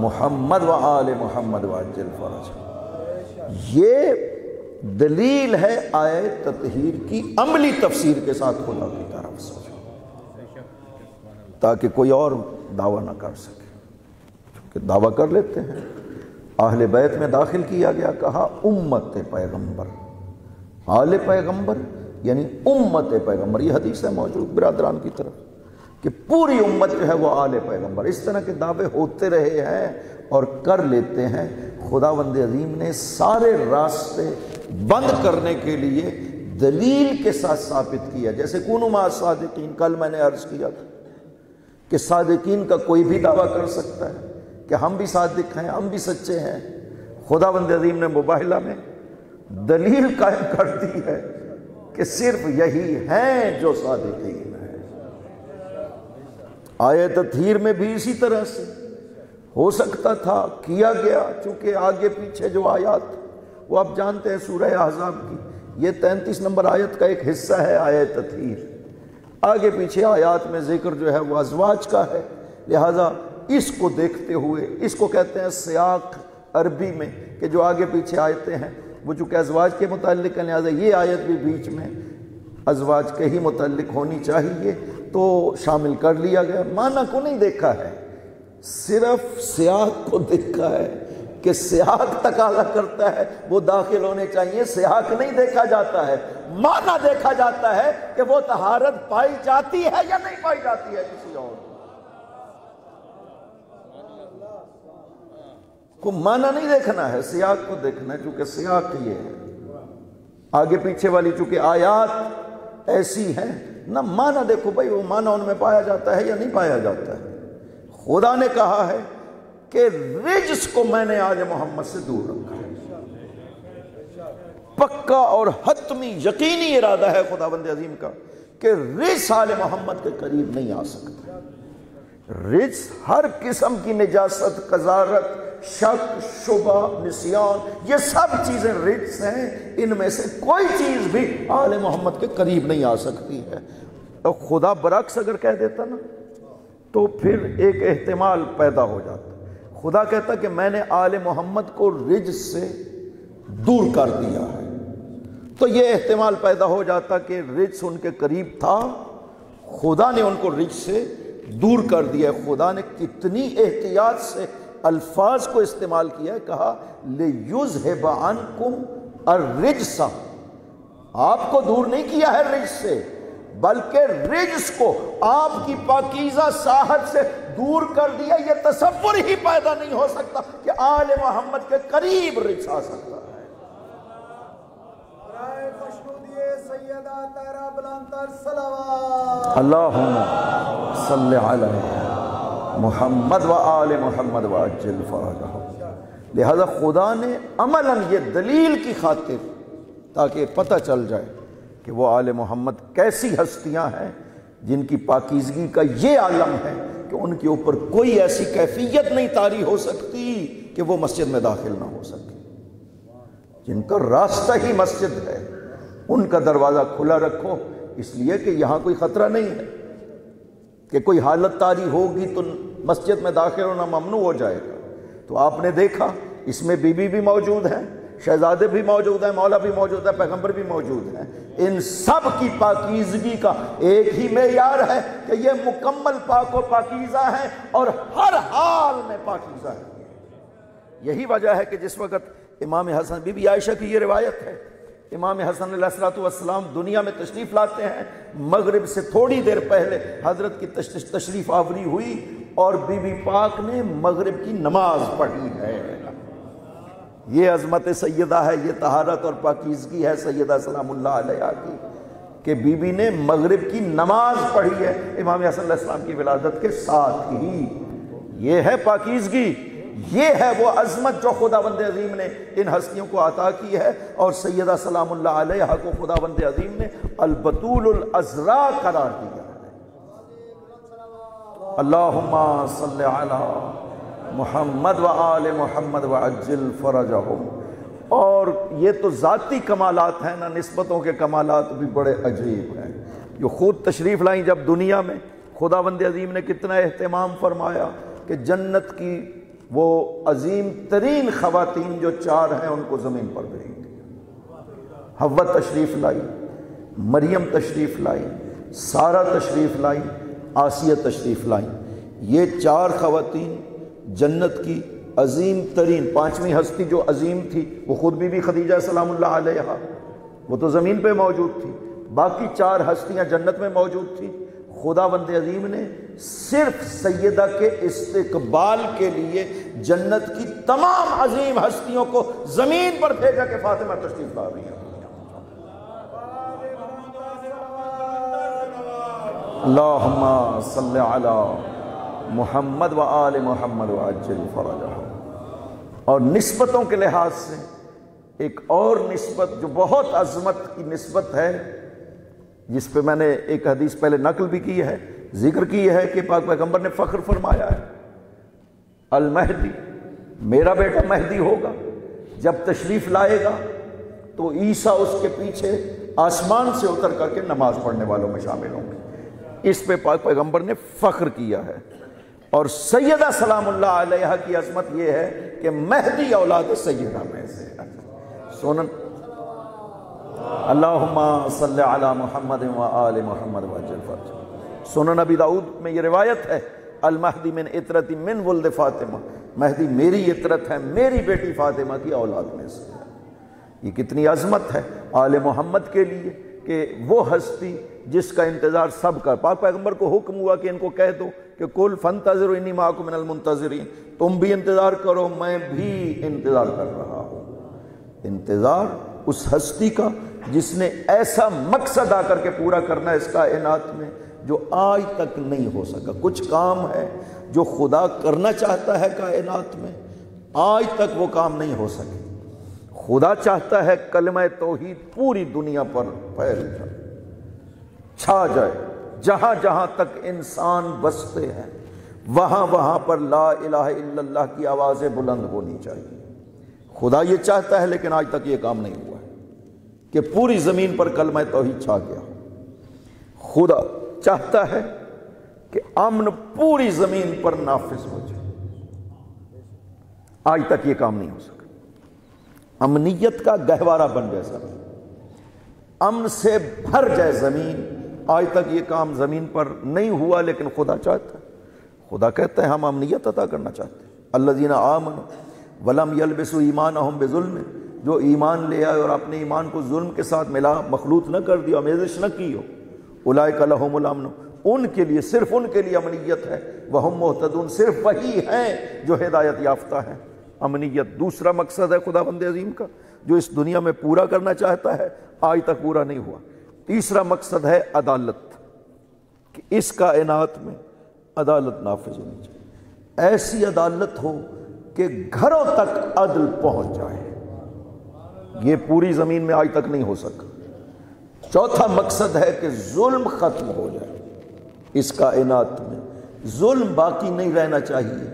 محمد و آل محمد وعجل فرج۔ یہ دلیل ہے آیت تطہیر کی عملی تفسیر کے ساتھ خدا کی طرف سے، تاکہ کوئی اور دعویٰ نہ کر سکے، کیونکہ دعویٰ کر لیتے ہیں۔ اہل بیت میں داخل کیا گیا، کہا امت پیغمبر، آل پیغمبر یعنی امت پیغمبر۔ یہ حدیث ہے موجود برادران کی طرف کہ پوری امت جو ہے وہ آل پیغمبر۔ اس طرح کے دعوے ہوتے رہے ہیں اور کر لیتے ہیں۔ خداوند عظیم نے سارے راستے بند کرنے کے لیے دلیل کے ساتھ ثابت کیا، جیسے کونوا مع الصادقین، کل میں نے عرض کیا تھا کہ صادقین کا کوئی بھی دعویٰ کر سکتا ہے کہ ہم بھی صادق ہیں، ہم بھی سچے ہیں۔ خداوند عظیم نے مباہلہ میں دلیل قائم کر دی ہے کہ صرف یہی ہیں جو صادقین ہیں۔ آیت تطہیر میں بھی اسی طرح سے ہو سکتا تھا، کیا گیا، چونکہ آگے پیچھے جو آیات وہ آپ جانتے ہیں سورہ احزاب کی، یہ 33 نمبر آیت کا ایک حصہ ہے آیت تطہیر۔ آگے پیچھے آیات میں ذکر جو ہے وہ ازواج کا ہے، لہٰذا اس کو دیکھتے ہوئے، اس کو کہتے ہیں سیاق عربی میں، کہ جو آگے پیچھے آیتیں ہیں وہ چونکہ ازواج کے متعلق ہیں، لہٰذا یہ آیت بھی بیچ میں ازواج کے ہی متعلق ہونی چاہیے، تو شامل کر لیا گیا۔ معنی کو نہیں دیکھا ہے، صرف سیاق کو دیکھا ہے کہ سیاق تقاضا کرتا ہے وہ داخل ہونے چاہیے۔ سیاق نہیں دیکھا جاتا ہے، معنی دیکھا جاتا ہے کہ وہ طہارت پائی جاتی ہے یا نہیں پائی جاتی ہے کسی اور کو۔ معنی نہیں دیکھنا ہے، سیاق کو دیکھنا ہے، چونکہ سیاق یہ ہے۔ آگے پیچھے والی چونکہ آیات ایسی ہیں، نہ معنی دیکھو بھائی وہ معنی ان میں پایا جاتا ہے یا نہیں پایا جاتا ہے۔ خدا نے کہا ہے کہ رجس کو میں نے آل محمد سے دور رکھا ہے۔ پکا اور حتمی یقینی ارادہ ہے خداوند عظیم کا کہ رجس آل محمد کے قریب نہیں آ سکتا۔ رجس ہر قسم کی نجاست، قذارت، شک، شبہ، نسیان، یہ سب چیزیں رجس ہیں، ان میں سے کوئی چیز بھی آل محمد کے قریب نہیں آ سکتی ہے۔ اور خدا برعکس اگر کہہ دیتا نا تو پھر ایک احتمال پیدا ہو جاتا۔ خدا کہتا کہ میں نے آل محمد کو رجس سے دور کر دیا ہے، تو یہ احتمال پیدا ہو جاتا کہ رجس ان کے قریب تھا، خدا نے ان کو رجس سے دور کر دیا۔ خدا نے کتنی احتیاط سے الفاظ کو استعمال کیا ہے، کہا لِيُذْهِبَ عَنْكُمْ الرِّجْسَ، آپ کو دور نہیں کیا ہے رجس سے، بلکہ رجس کو آپ کی پاکیزہ ساحت سے دور کر دیا۔ یہ تصور ہی پیدا نہیں ہو سکتا کہ آل محمد کے قریب رجس آ سکتا ہے۔ برائے خوشنودی سیدہ طاہرہ بلند تر صلوات، اللہم صلی علی محمد و آل محمد وعجل فرجہم۔ لہذا خدا نے عملاً یہ دلیل کی خاطر، تاکہ پتہ چل جائے کہ وہ آل محمد کیسی ہستیاں ہیں جن کی پاکیزگی کا یہ عالم ہے کہ ان کے اوپر کوئی ایسی کیفیت نہیں طاری ہو سکتی کہ وہ مسجد میں داخل نہ ہو سکے، جن کا راستہ ہی مسجد ہے، ان کا دروازہ کھلا رکھو، اس لیے کہ یہاں کوئی خطرہ نہیں ہے کہ کوئی حالت طاری ہوگی تو مسجد میں داخل ہونا ممنوع ہو جائے گا۔ تو آپ نے دیکھا اس میں بی بی بھی موجود ہیں، شہزادے بھی موجود ہیں، مولا بھی موجود ہے، پیغمبر بھی موجود ہیں۔ ان سب کی پاکیزگی کا ایک ہی معیار ہے کہ یہ مکمل پاک و پاکیزہ ہیں اور ہر حال میں پاکیزہ ہیں۔ یہی وجہ ہے کہ جس وقت امام حسن، بی بی عائشہ کی یہ روایت ہے، امام حسن علیہ السلام دنیا میں تشریف لاتے ہیں، مغرب سے تھوڑی دیر پہلے حضرت کی تشریف آوری ہوئی اور بی بی پاک نے مغرب کی نماز پڑھی ہے۔ یہ عظمت سیدہ ہے، یہ طہارت اور پاکیزگی ہے سیدہ سلام اللہ علیہ کی کہ بی بی نے مغرب کی نماز پڑھی ہے امام حسن علیہ السلام کی ولادت کے ساتھ ہی۔ یہ ہے پاکیزگی، یہ ہے وہ عظمت جو خداوند عظیم نے ان ہستیوں کو عطا کی ہے، اور سیدہ سلام اللہ علیہ کو خداوند عظیم نے البتول العذراء قرار دیا ہے۔ اللہم صلی علی محمد و آل محمد وعجل فرجہم۔ اور یہ تو ذاتی کمالات ہیں نا، نسبتوں کے کمالات بھی بڑے عجیب ہیں جو خود تشریف لائیں جب دنیا میں۔ خداوند عظیم نے کتنا اہتمام فرمایا کہ جنت کی وہ عظیم ترین خواتین جو 4 ہیں ان کو زمین پر بھیجیں گے۔ حوا تشریف لائی، مریم تشریف لائی، سارہ تشریف لائی، آسیہ تشریف لائی۔ یہ 4 خواتین جنت کی عظیم ترین، 5ویں ہستی جو عظیم تھی وہ خود بی بی خدیجہ سلام اللہ علیہا، وہ تو زمین پہ موجود تھی، باقی 4 ہستیاں جنت میں موجود تھیں۔ خداوند عظیم نے صرف سیدہ کے استقبال کے لیے جنت کی تمام عظیم ہستیوں کو زمین پر بھیجا کہ فاطمہ تشریف لا رہی ہیں۔ اللہم صلی علی محمد و آل محمد وعجل فرجہ۔ اور نسبتوں کے لحاظ سے ایک اور نسبت جو بہت عظمت کی نسبت ہے، جس پہ میں نے ایک حدیث پہلے نقل بھی کی ہے، ذکر کی ہے کہ پاک پیغمبر نے فخر فرمایا ہے، المہدی، میرا بیٹا مہدی ہوگا، جب تشریف لائے گا تو عیسیٰ اس کے پیچھے آسمان سے اتر کر کے نماز پڑھنے والوں میں شامل ہوں گے۔ اس پہ پاک پیغمبر نے فخر کیا ہے۔ اور سیدہ سلام اللہ علیہا کی عظمت یہ ہے کہ مہدی اولاد سیدہ میں سے سنن اللہم صلی علی محمد و آل محمد وعجل فرجہ۔ سنن نبی داؤد میں یہ روایت ہے، المہدی من عطرت من ولد فاطمہ، مہدی میری عطرت ہے، میری بیٹی فاطمہ کی اولاد میں سے۔ یہ کتنی عظمت ہے آل محمد کے لیے کہ وہ ہستی جس کا انتظار سب کا، پاک پیغمبر کو حکم ہوا کہ ان کو کہہ دو کہ قل فانتظروا انی معکم من المنتظرین، تم بھی انتظار کرو میں بھی انتظار کر رہا ہوں۔ انتظار اس ہستی کا جس نے ایسا مقصد آ کر کے پورا کرنا ہے اس کائنات میں جو آج تک نہیں ہو سکا۔ کچھ کام ہے جو خدا کرنا چاہتا ہے کائنات میں، آج تک وہ کام نہیں ہو سکے۔ خدا چاہتا ہے کلمہ توحید پوری دنیا پر پھیل جائے، چھا جائے، جہاں جہاں تک انسان بستے ہیں وہاں وہاں پر لا الہ الا اللہ کی آوازیں بلند ہونی چاہیے۔ خدا یہ چاہتا ہے لیکن آج تک یہ کام نہیں ہوا ہے کہ پوری زمین پر کلمہ توحید چھا گیا ہو۔ خدا چاہتا ہے کہ امن پوری زمین پر نافذ ہو جائے، آج تک یہ کام نہیں ہو سکا۔ امنیت کا گہوارہ بن جائے زمین، امن سے بھر جائے زمین، آج تک یہ کام زمین پر نہیں ہوا لیکن خدا چاہتا ہے۔ خدا کہتا ہے ہم امنیت عطا کرنا چاہتے ہیں۔ الذین آمنوا ولم یلبسوا ایمانہم بظلم، جو ایمان لے آئے اور اپنے ایمان کو ظلم کے ساتھ ملا، مخلوط نہ کر دیا، آمیزش نہ کی ہو، اولئک لہم الامن، ان کے لیے، صرف ان کے لیے امنیت ہے، وہم مہتدون، صرف وہی ہیں جو ہدایت یافتہ ہیں۔ امنیت دوسرا مقصد ہے خداوند عظیم کا جو اس دنیا میں پورا کرنا چاہتا ہے، آج تک پورا نہیں ہوا۔ تیسرا مقصد ہے عدالت، کہ اس کائنات میں عدالت نافذ ہونی چاہیے، ایسی عدالت ہو کہ گھروں تک عدل پہنچ جائے۔ یہ پوری زمین میں آج تک نہیں ہو سکا۔ چوتھا مقصد ہے کہ ظلم ختم ہو جائے، اس کائنات میں ظلم باقی نہیں رہنا چاہیے۔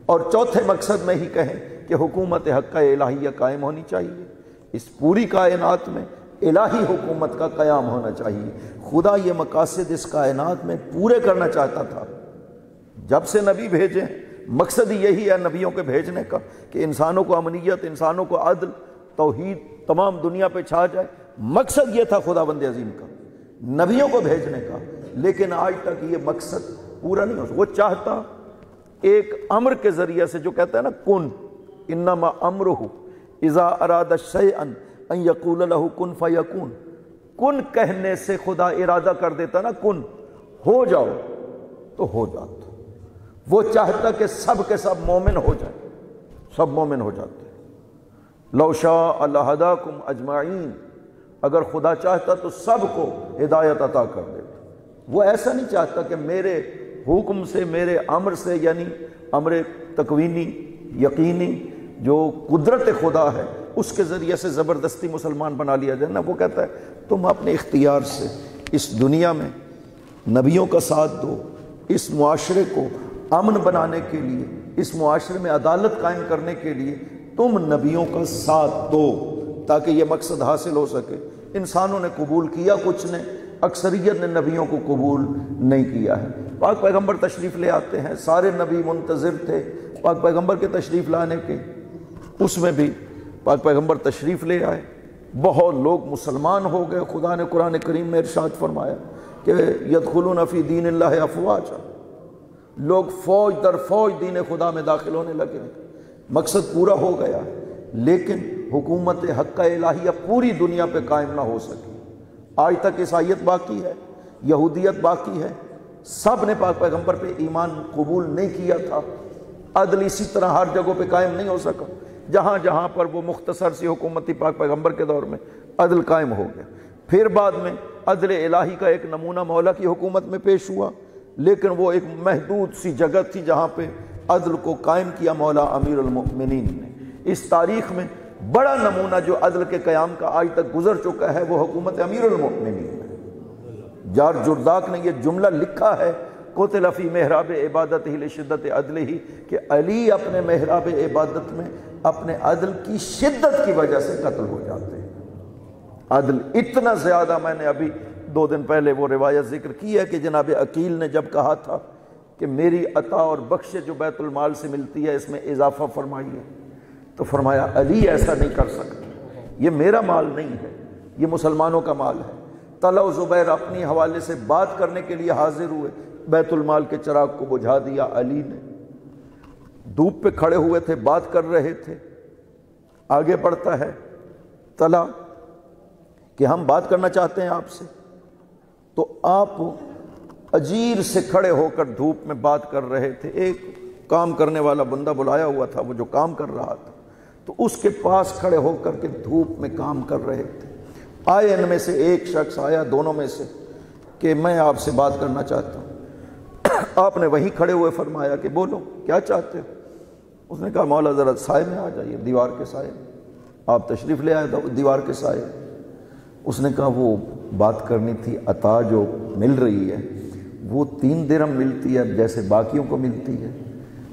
اور چوتھے مقصد میں ہی کہیں کہ حکومت حقہ الہیہ قائم ہونی چاہیے، اس پوری کائنات میں الہی حکومت کا قیام ہونا چاہیے۔ خدا یہ مقاصد اس کائنات میں پورے کرنا چاہتا تھا جب سے نبی بھیجے، مقصد ہی یہی ہے نبیوں کے بھیجنے کا کہ انسانوں کو امنیت، انسانوں کو عدل، توحید تمام دنیا پہ چھا جائے۔ مقصد یہ تھا خداوند عظیم کا نبیوں کو بھیجنے کا، لیکن آج تک یہ مقصد پورا نہیں ہو سکا۔ وہ چاہتا ایک امر کے ذریعے سے، جو کہتا ہے نا کن انما امرہ اذا اراد شیئا ان یقول لہ کن فیکون، کن کہنے سے خدا ارادہ کر دیتا نا، کن ہو جاؤ تو ہو جاتا۔ وہ چاہتا کہ سب کے سب مومن ہو جائیں، سب مومن ہو جاتے۔ لو شاء لہداکم اجمعین، اگر خدا چاہتا تو سب کو ہدایت عطا کر دیتا۔ وہ ایسا نہیں چاہتا کہ میرے حکم سے، میرے امر سے، یعنی امر تکوینی یقینی جو قدرت خدا ہے اس کے ذریعے سے زبردستی مسلمان بنا لیا جائے نا۔ وہ کہتا ہے تم اپنے اختیار سے اس دنیا میں نبیوں کا ساتھ دو، اس معاشرے کو امن بنانے کے لیے، اس معاشرے میں عدالت قائم کرنے کے لیے تم نبیوں کا ساتھ دو تاکہ یہ مقصد حاصل ہو سکے۔ انسانوں نے قبول کیا کچھ نے، اکثریت نے نبیوں کو قبول نہیں کیا ہے۔ پاک پیغمبر تشریف لے آتے ہیں، سارے نبی منتظر تھے پاک پیغمبر کے تشریف لانے کے، اس میں بھی پاک پیغمبر تشریف لے آئے، بہت لوگ مسلمان ہو گئے۔ خدا نے قرآن کریم میں ارشاد فرمایا کہ یدخلون فی دین اللہ افواجا، لوگ فوج در فوج دین خدا میں داخل ہونے لگے۔ مقصد پورا ہو گیا، لیکن حکومت حق الہیہ پوری دنیا پہ قائم نہ ہو سکی۔ آج تک عیسائیت باقی ہے، یہودیت باقی ہے، سب نے پاک پیغمبر پہ ایمان قبول نہیں کیا تھا۔ عدل اسی طرح ہر جگہوں پہ قائم نہیں ہو سکا، جہاں جہاں پر وہ مختصر سی حکومت تھی پاک پیغمبر کے دور میں عدل قائم ہو گیا۔ پھر بعد میں عدل الہی کا ایک نمونہ مولا کی حکومت میں پیش ہوا، لیکن وہ ایک محدود سی جگہ تھی جہاں پہ عدل کو قائم کیا مولا امیر المؤمنین نے۔ اس تاریخ میں بڑا نمونہ جو عدل کے قیام کا آج تک گزر چکا ہے وہ حکومت امیر المؤمنین ہے۔ جار جرداق نے یہ جملہ لکھا ہے، قتل فی محراب عبادتہ لشدت عدلہ، کہ علی اپنے محراب عبادت میں اپنے عدل کی شدت کی وجہ سے قتل ہو جاتے ہیں۔ عدل اتنا زیادہ، میں نے ابھی 2 دن پہلے وہ روایت ذکر کی ہے کہ جناب عقیل نے جب کہا تھا کہ میری عطا اور بخشے جو بیت المال سے ملتی ہے اس میں اضافہ فرمائیے، تو فرمایا علی ایسا نہیں کر سکتا، یہ میرا مال نہیں ہے، یہ مسلمانوں کا مال ہے۔ طلحہ و زبیر اپنی حوالے سے بات کرنے کے لیے حاضر ہوئے، بیت المال کے چراغ کو بجھا دیا علی نے۔ دھوپ پہ کھڑے ہوئے تھے، بات کر رہے تھے۔ آگے بڑھتا ہے طلحہ کہ ہم بات کرنا چاہتے ہیں آپ سے، تو آپ اجیر سے کھڑے ہو کر دھوپ میں بات کر رہے تھے۔ ایک کام کرنے والا بندہ بلایا ہوا تھا، وہ جو کام کر رہا تھا، تو اس کے پاس کھڑے ہو کر کے دھوپ میں کام کر رہے تھے۔ آئے ان میں سے ایک شخص آیا، دونوں میں سے، کہ میں آپ سے بات کرنا چاہتا ہوں۔ آپ نے وہیں کھڑے ہوئے فرمایا کہ بولو کیا چاہتے ہو؟ اس نے کہا مولا ذرا سائے میں آ جائیے، دیوار کے سائے میں۔ آپ تشریف لے آئے دیوار کے سائے۔ اس نے کہا وہ بات کرنی تھی، عطا جو مل رہی ہے وہ 3 درہم ملتی ہے جیسے باقیوں کو ملتی ہے،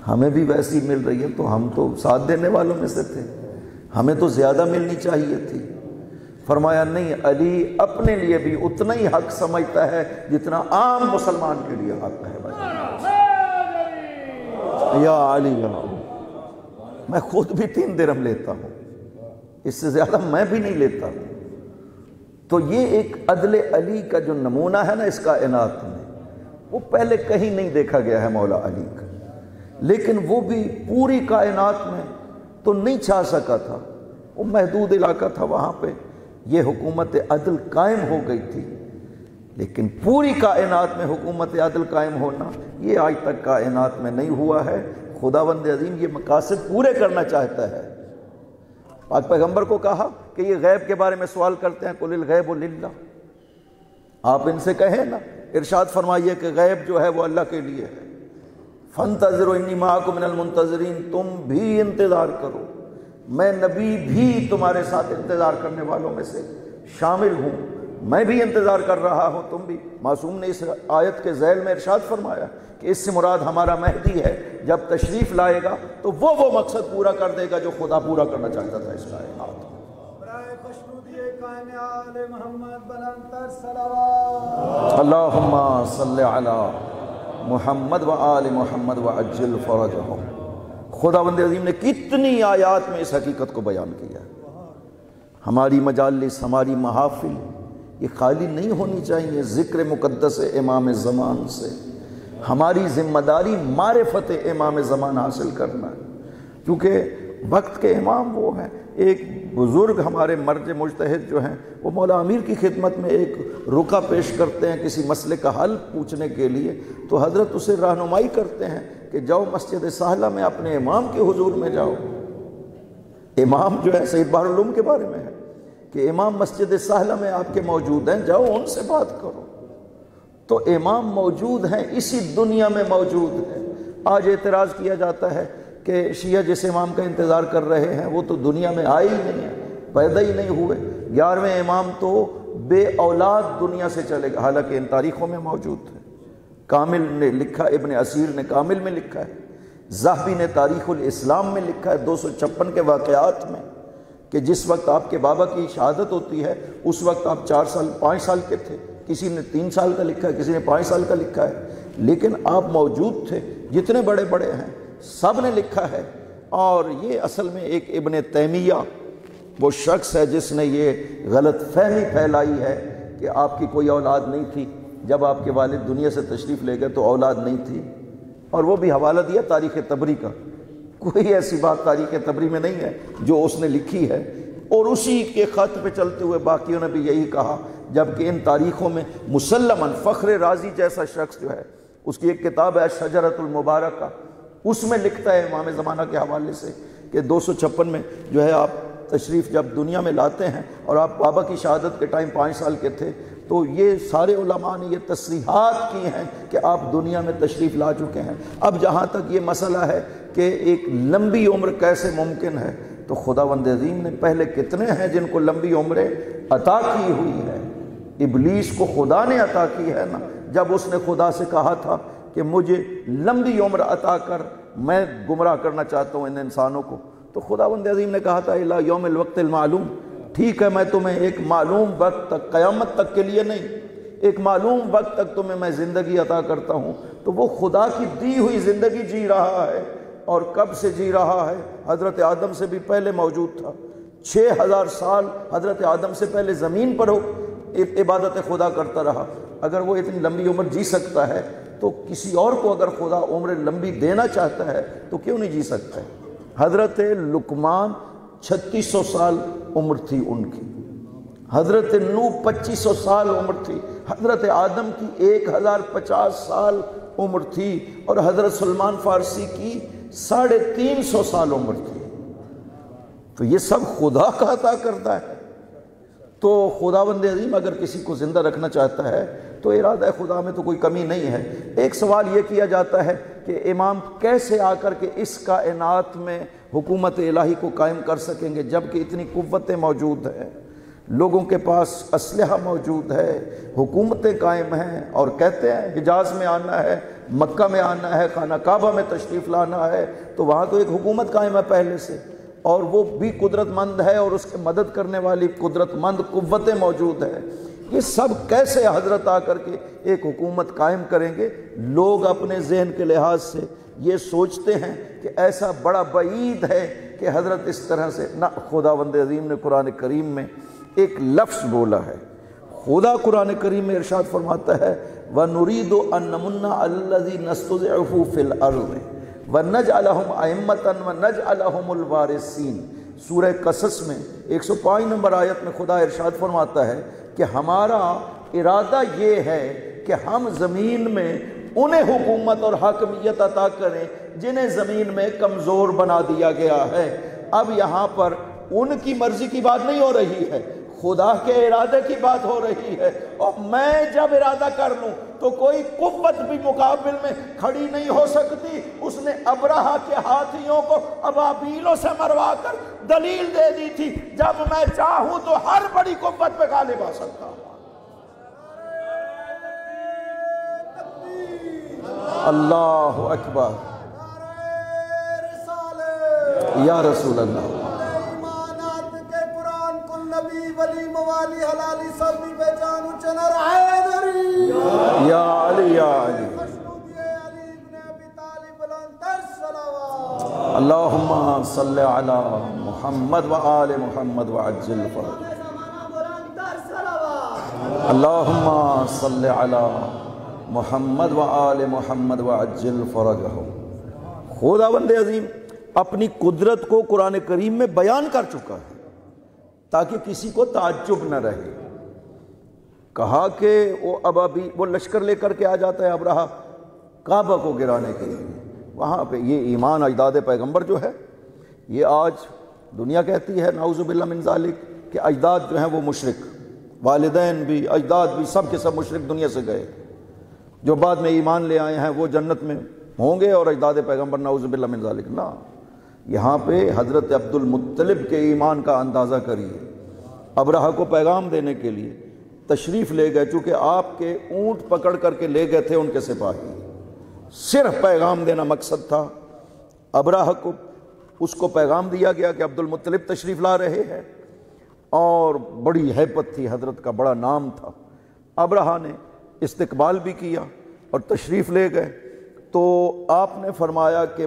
ہمیں بھی ویسی مل رہی ہے، تو ہم تو ساتھ دینے والوں میں سے تھے، ہمیں تو زیادہ ملنی چاہیے تھی۔ فرمایا نہیں، علی اپنے لیے بھی اتنا ہی حق سمجھتا ہے جتنا عام مسلمان کے لیے حق ہے۔ یا علی، میں خود بھی 3 درہم لیتا ہوں، اس سے زیادہ میں بھی نہیں لیتا ہوں۔ تو یہ ایک عدل علی کا جو نمونہ ہے نا اس کائنات میں، وہ پہلے کہیں نہیں دیکھا گیا ہے مولا علی کا، لیکن وہ بھی پوری کائنات میں تو نہیں چھا سکا تھا، وہ محدود علاقہ تھا، وہاں پہ یہ حکومت عدل قائم ہو گئی تھی۔ لیکن پوری کائنات میں حکومت عدل قائم ہونا یہ آج تک کائنات میں نہیں ہوا ہے۔ خداوند عظیم یہ مقاصد پورے کرنا چاہتا ہے۔ پاک پیغمبر کو کہا کہ یہ غیب کے بارے میں سوال کرتے ہیں، قل الغیب للہ، آپ ان سے کہیں نا، ارشاد فرمائیے کہ غیب جو ہے وہ اللہ کے لیے ہے۔ فانتظروا انی معکم من المنتظرین، تم بھی انتظار کرو، میں نبی بھی تمہارے ساتھ انتظار کرنے والوں میں سے شامل ہوں، میں بھی انتظار کر رہا ہوں، تم بھی۔ معصوم نے اس آیت کے ذیل میں ارشاد فرمایا کہ اس سے مراد ہمارا مہدی ہے، جب تشریف لائے گا تو وہ مقصد پورا کر دے گا جو خدا پورا کرنا چاہتا تھا اس کائنات میں۔ اللہم صلی علی محمد و آل محمد و عجل فرجہم۔ خداوند عظیم نے کتنی آیات میں اس حقیقت کو بیان کیا ہے۔ ہماری مجالس، ہماری محافل یہ خالی نہیں ہونی چاہیے ذکر مقدس امام زمان سے۔ ہماری ذمہ داری معرفت امام زمان حاصل کرنا ہے، کیونکہ وقت کے امام وہ ہیں۔ ایک بزرگ ہمارے مرج مجتہد جو ہیں وہ مولا امیر کی خدمت میں ایک رکا پیش کرتے ہیں کسی مسئلے کا حل پوچھنے کے لیے، تو حضرت اسے رہنمائی کرتے ہیں کہ جاؤ مسجد ساحلہ میں اپنے امام کے حضور میں جاؤ۔ امام جو ہے سید بحر العلوم کے بارے میں ہے کہ امام مسجد ساحلہ میں آپ کے موجود ہیں، جاؤ ان سے بات کرو۔ تو امام موجود ہیں، اسی دنیا میں موجود ہیں۔ آج اعتراض کیا جاتا ہے کہ شیعہ جس امام کا انتظار کر رہے ہیں وہ تو دنیا میں آئے ہی نہیں ہیں، پیدا ہی نہیں ہوئے۔ 11ویں امام تو بے اولاد دنیا سے چلے گا، حالانکہ ان تاریخوں میں موجود ہے۔ کامل نے لکھا، ابن اسیر نے کامل میں لکھا ہے، ذہبی نے تاریخ الاسلام میں لکھا ہے 256 کے واقعات میں کہ جس وقت آپ کے بابا کی شہادت ہوتی ہے اس وقت آپ 4 سال 5 سال کے تھے۔ کسی نے 3 سال کا لکھا ہے، کسی نے 5 سال کا لکھا ہے، لیکن آپ موجود تھے، جتنے بڑے بڑے ہیں سب نے لکھا ہے۔ اور یہ اصل میں ایک ابن تیمیہ وہ شخص ہے جس نے یہ غلط فہمی پھیلائی ہے کہ آپ کی کوئی اولاد نہیں تھی، جب آپ کے والد دنیا سے تشریف لے گئے تو اولاد نہیں تھی، اور وہ بھی حوالہ دیا تاریخ طبری کا۔ کوئی ایسی بات تاریخ طبری میں نہیں ہے جو اس نے لکھی ہے، اور اسی کے خط پہ چلتے ہوئے باقیوں نے بھی یہی کہا، جبکہ ان تاریخوں میں مسلماً فخر رازی جیسا شخص جو ہے، اس کی ایک کتاب ہے شجرۃ المبارکہ، اس میں لکھتا ہے امام زمانہ کے حوالے سے کہ 256 میں جو ہے آپ تشریف جب دنیا میں لاتے ہیں، اور آپ بابا کی شہادت کے ٹائم 5 سال کے تھے، تو یہ سارے علماء نے یہ تصریحات کی ہیں کہ آپ دنیا میں تشریف لا چکے ہیں۔ اب جہاں تک یہ مسئلہ ہے کہ ایک لمبی عمر کیسے ممکن ہے، تو خداوند عظیم نے پہلے کتنے ہیں جن کو لمبی عمریں عطا کی ہوئی ہے۔ ابلیس کو خدا نے عطا کی ہے نا، جب اس نے خدا سے کہا تھا کہ مجھے لمبی عمر عطا کر، میں گمراہ کرنا چاہتا ہوں ان انسانوں کو، تو خداوند عظیم نے کہا تھا الی یوم الوقت المعلوم، ٹھیک ہے میں تمہیں ایک معلوم وقت تک، قیامت تک کے لیے نہیں، ایک معلوم وقت تک تمہیں میں زندگی عطا کرتا ہوں۔ تو وہ خدا کی دی ہوئی زندگی جی رہا ہے، اور کب سے جی رہا ہے؟ حضرت آدم سے بھی پہلے موجود تھا، 6000 سال حضرت آدم سے پہلے زمین پر عبادت خدا کرتا رہا۔ اگر وہ اتنی لمبی عمر جی سکتا ہے تو کسی اور کو اگر خدا عمر لمبی دینا چاہتا ہے تو کیوں نہیں جی سکتا ہے؟ حضرت لقمان 3600 سال عمر تھی ان کی، حضرت نوح 2500 سال عمر تھی، حضرت آدم کی 1050 سال عمر تھی، اور حضرت سلمان فارسی کی 350 سال عمر تھی۔ تو یہ سب خدا کا عطا کرتا ہے۔ تو خداوند عظیم اگر کسی کو زندہ رکھنا چاہتا ہے تو ارادہ خدا میں تو کوئی کمی نہیں ہے۔ ایک سوال یہ کیا جاتا ہے کہ امام کیسے آ کر کے اس کائنات میں حکومت الہی کو قائم کر سکیں گے جبکہ اتنی قوتیں موجود ہیں، لوگوں کے پاس اسلحہ موجود ہے، حکومتیں قائم ہیں، اور کہتے ہیں حجاز میں آنا ہے، مکہ میں آنا ہے، خانہ کعبہ میں تشریف لانا ہے، تو وہاں تو ایک حکومت قائم ہے پہلے سے، اور وہ بھی قدرت مند ہے، اور اس کے مدد کرنے والی قدرت مند قوتیں موجود ہیں۔ یہ سب کیسے حضرت آ کر کے ایک حکومت قائم کریں گے؟ لوگ اپنے ذہن کے لحاظ سے یہ سوچتے ہیں کہ ایسا بڑا بعید ہے کہ حضرت اس طرح سے نہ۔ خداوند عظیم نے قرآن کریم میں ایک لفظ بولا ہے، خدا قرآن کریم میں ارشاد فرماتا ہے وَنُرِيدُ أَن نَّمُنَّ عَلَى الَّذِينَ اسْتُضْعِفُوا فِي الْأَرْضِ وَنَجْعَلَهُمْ أَئِمَّةً وَنَجْعَلَهُمُ الْوَارِثِينَ۔ سورہ قصص میں 105 نمبر آیت میں خدا ارشاد فرماتا ہے کہ ہمارا ارادہ یہ ہے کہ ہم زمین میں انہیں حکومت اور حاکمیت عطا کریں جنہیں زمین میں کمزور بنا دیا گیا ہے۔ اب یہاں پر ان کی مرضی کی بات نہیں ہو رہی ہے، خدا کے ارادے کی بات ہو رہی ہے، اور میں جب ارادہ کر لوں تو کوئی قوت بھی مقابل میں کھڑی نہیں ہو سکتی۔ اس نے ابرہہ کے ہاتھیوں کو ابابیلوں سے مروا کر دلیل دے دی تھی، جب میں چاہوں تو ہر بڑی قوت پہ غالب آ سکتا ہوں۔ اللہ اکبر، یا رسول اللہ، نبی ولی موالی حلالی سبی بیجان چنر حیدری یا علی یا علی مشنودی علی ابن ابی طالب بلندر صلوات اللہم صلی علی محمد و آل محمد و عجل فرج اللہم صلی علی محمد و آل محمد و عجل فرجہ۔ خداوند عظیم اپنی قدرت کو قرآن کریم میں بیان کر چکا ہے تاکہ کسی کو تعجب نہ رہے۔ کہا کہ وہ لشکر لے کر کے آ جاتا ہے ابرہہ کعبہ کو گرانے کے لیے، وہاں پہ یہ ایمان اجداد پیغمبر جو ہے، یہ آج دنیا کہتی ہے نعوذ باللہ من ذالک کہ اجداد جو ہیں وہ مشرک، والدین بھی اجداد بھی سب کے سب مشرک دنیا سے گئے، جو بعد میں ایمان لے آئے ہیں وہ جنت میں ہوں گے اور اجداد پیغمبر نعوذ باللہ من ذالک نہ۔ یہاں پہ حضرت عبد المطلب کے ایمان کا اندازہ کریے، ابرہہ کو پیغام دینے کے لیے تشریف لے گئے، چونکہ آپ کے اونٹ پکڑ کر کے لے گئے تھے ان کے سپاہی، صرف پیغام دینا مقصد تھا۔ ابرہہ کو اس کو پیغام دیا گیا کہ عبد المطلب تشریف لا رہے ہیں، اور بڑی ہیبت تھی، حضرت کا بڑا نام تھا۔ ابرہہ نے استقبال بھی کیا، اور تشریف لے گئے تو آپ نے فرمایا کہ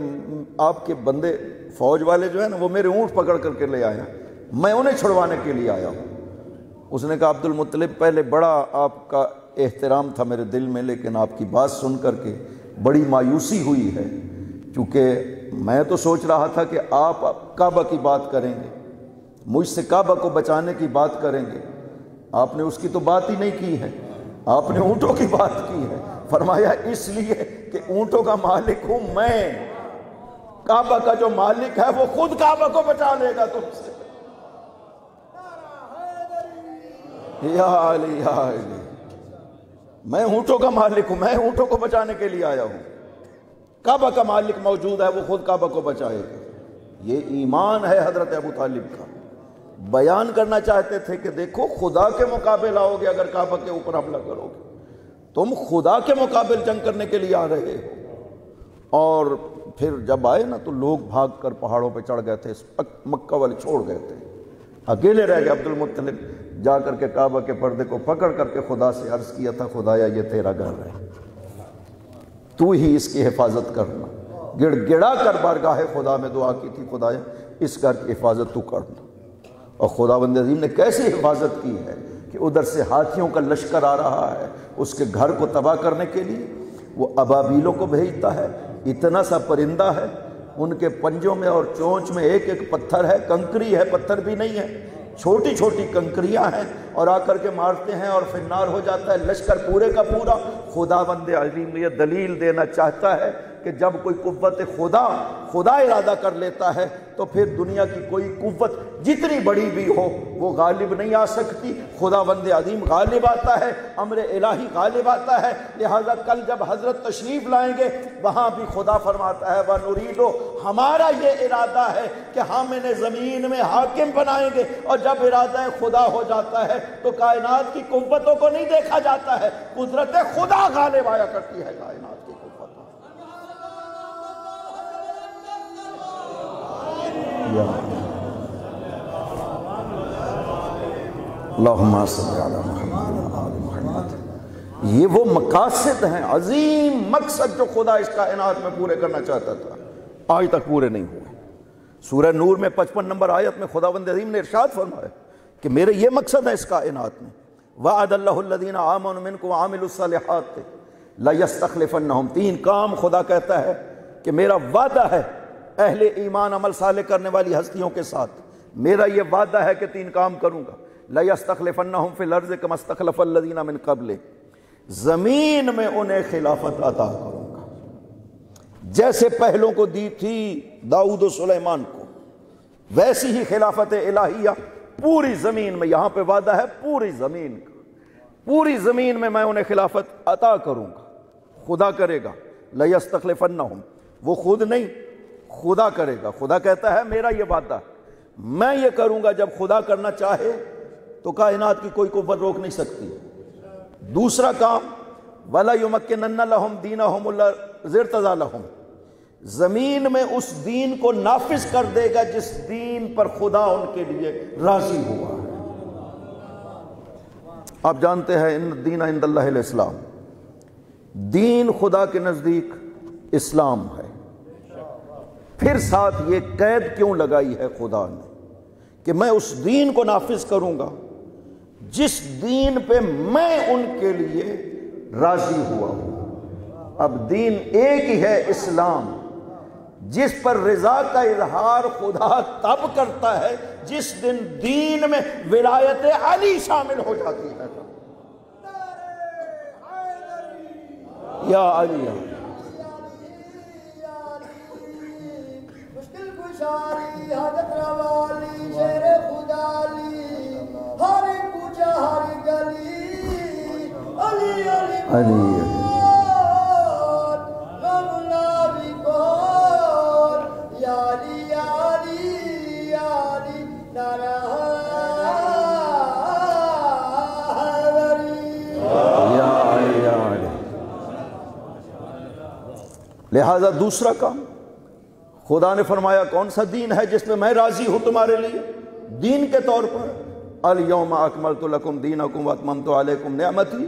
آپ کے بندے فوج والے جو ہیں نا وہ میرے اونٹ پکڑ کر کے لے آئے ہیں، میں انہیں چھڑوانے کے لیے آیا ہوں۔ اس نے کہا عبد المطلب پہلے بڑا آپ کا احترام تھا میرے دل میں، لیکن آپ کی بات سن کر کے بڑی مایوسی ہوئی ہے، کیونکہ میں تو سوچ رہا تھا کہ آپ کعبہ کی بات کریں گے، مجھ سے کعبہ کو بچانے کی بات کریں گے، آپ نے اس کی تو بات ہی نہیں کی ہے، آپ نے اونٹوں کی بات کی ہے۔ فرمایا اس لیے کہ اونٹوں کا مالک ہوں میں، کعبہ کا جو مالک ہے وہ خود کعبہ کو بچا لے گا تم سے۔ یا علی یا علی، میں اونٹوں کا مالک ہوں، میں اونٹوں کو بچانے کے لیے آیا ہوں، کعبہ کا مالک موجود ہے وہ خود کعبہ کو بچائے گا۔ یہ ایمان ہے حضرت ابو طالب کا۔ بیان کرنا چاہتے تھے کہ دیکھو خدا کے مقابل آؤ گے، اگر کعبہ کے اوپر حملہ کرو گے، تم خدا کے مقابل جنگ کرنے کے لیے آ رہے ہو۔ اور پھر جب آئے نا تو لوگ بھاگ کر پہاڑوں پہ چڑھ گئے تھے، مکہ والے چھوڑ گئے تھے، اکیلے رہ گئے۔ عبد المطلب جا کر کے کعبہ کے پردے کو پکڑ کر کے خدا سے عرض کیا تھا، خدایا یہ تیرا گھر ہے، تو ہی اس کی حفاظت کرنا۔ گڑ گڑا کر بارگاہ خدا میں دعا کی تھی، خدایا اس گھر کی حفاظت تو کرنا۔ اور خداوند عظیم نے کیسی حفاظت کی ہے کہ ادھر سے ہاتھیوں کا لشکر آ رہا ہے اس کے گھر کو تباہ کرنے کے لیے، وہ ابابیلوں کو بھیجتا ہے، اتنا سا پرندہ ہے، ان کے پنجوں میں اور چونچ میں ایک ایک پتھر ہے، کنکری ہے، پتھر بھی نہیں ہے، چھوٹی چھوٹی کنکریاں ہیں، اور آ کر کے مارتے ہیں اور فنار ہو جاتا ہے لشکر پورے کا پورا۔ خداوند عظیم یہ دلیل دینا چاہتا ہے کہ جب کوئی قوت خدا ارادہ کر لیتا ہے تو پھر دنیا کی کوئی قوت جتنی بڑی بھی ہو وہ غالب نہیں آ سکتی۔ خداوند عظیم غالب آتا ہے، امر الہی غالب آتا ہے۔ لہذا کل جب حضرت تشریف لائیں گے وہاں بھی خدا فرماتا ہے وَنُرِيدُ، ہمارا یہ ارادہ ہے کہ ہم انہیں زمین میں حاکم بنائیں گے۔ اور جب ارادہ خدا ہو جاتا ہے تو کائنات کی قوتوں کو نہیں دیکھا جاتا ہے، قدرت خدا غالب آیا کرتی ہے کائنات کی قوتوں۔ اللہم صلی علی محمد و آل محمد۔ یہ وہ مقاصد ہیں، عظیم مقصد جو خدا اس کائنات میں پورے کرنا چاہتا تھا، آج تک پورے نہیں ہوئے۔ سورہ نور میں 55 نمبر آیت میں خداوند عظیم نے ارشاد فرمایا کہ میرے یہ مقصد ہے اس کائنات میں، وعد اللہ الذین آمنوا منکم وعملوا الصالحات لیستخلفنہم۔ تین کام خدا کہتا ہے کہ میرا وعدہ ہے اہل ایمان عمل صالح کرنے والی ہستیوں کے ساتھ، میرا یہ وعدہ ہے کہ تین کام کروں گا، لیستخلفنہم فی الارض کما استخلف الذین من قبل، زمین میں انہیں خلافت عطا کروں گا جیسے پہلوں کو دی تھی داؤد و سلیمان کو، ویسی ہی خلافت الہیہ پوری زمین میں۔ یہاں پہ وعدہ ہے پوری زمین کا، پوری زمین میں میں انہیں خلافت عطا کروں گا، خدا کرے گا۔ لیستخلفنہم، وہ خود نہیں، خدا کرے گا۔ خدا کہتا ہے میرا یہ وعدہ میں یہ کروں گا، جب خدا کرنا چاہے تو کائنات کی کوئی قوت روک نہیں سکتی۔ دوسرا کام وَلَا يُمَكِّنَنَّ لَهُمْ دِينَهُمُ الَّذِي ارْتَضَىٰ لَهُمْ، زمین میں اس دین کو نافذ کر دے گا جس دین پر خدا ان کے لیے راضی ہوا ہے۔ آپ جانتے ہیں ان الدین عند اللہ الاسلام، دین خدا کے نزدیک اسلام ہے۔ پھر ساتھ یہ قید کیوں لگائی ہے خدا نے کہ میں اس دین کو نافذ کروں گا جس دین پہ میں ان کے لیے راضی ہوا ہوں۔ اب دین ایک ہی ہے، اسلام، جس پر رضا کا اظہار خدا تب کرتا ہے جس دن دین میں ولایت علی شامل ہو جاتی ہے۔ یا علی مشکل گشاری حاجت روالی شیر خدالی ہر کوچہ ہر گلی علی علی غم نابی کون یاری یاری یاری نارا لہذا دوسرا کام خدا نے فرمایا کون سا دین ہے جس میں میں راضی ہوں تمہارے لیے دین کے طور پر، الیوم اکملت لکم دینکم واتممت علیکم نعمتی،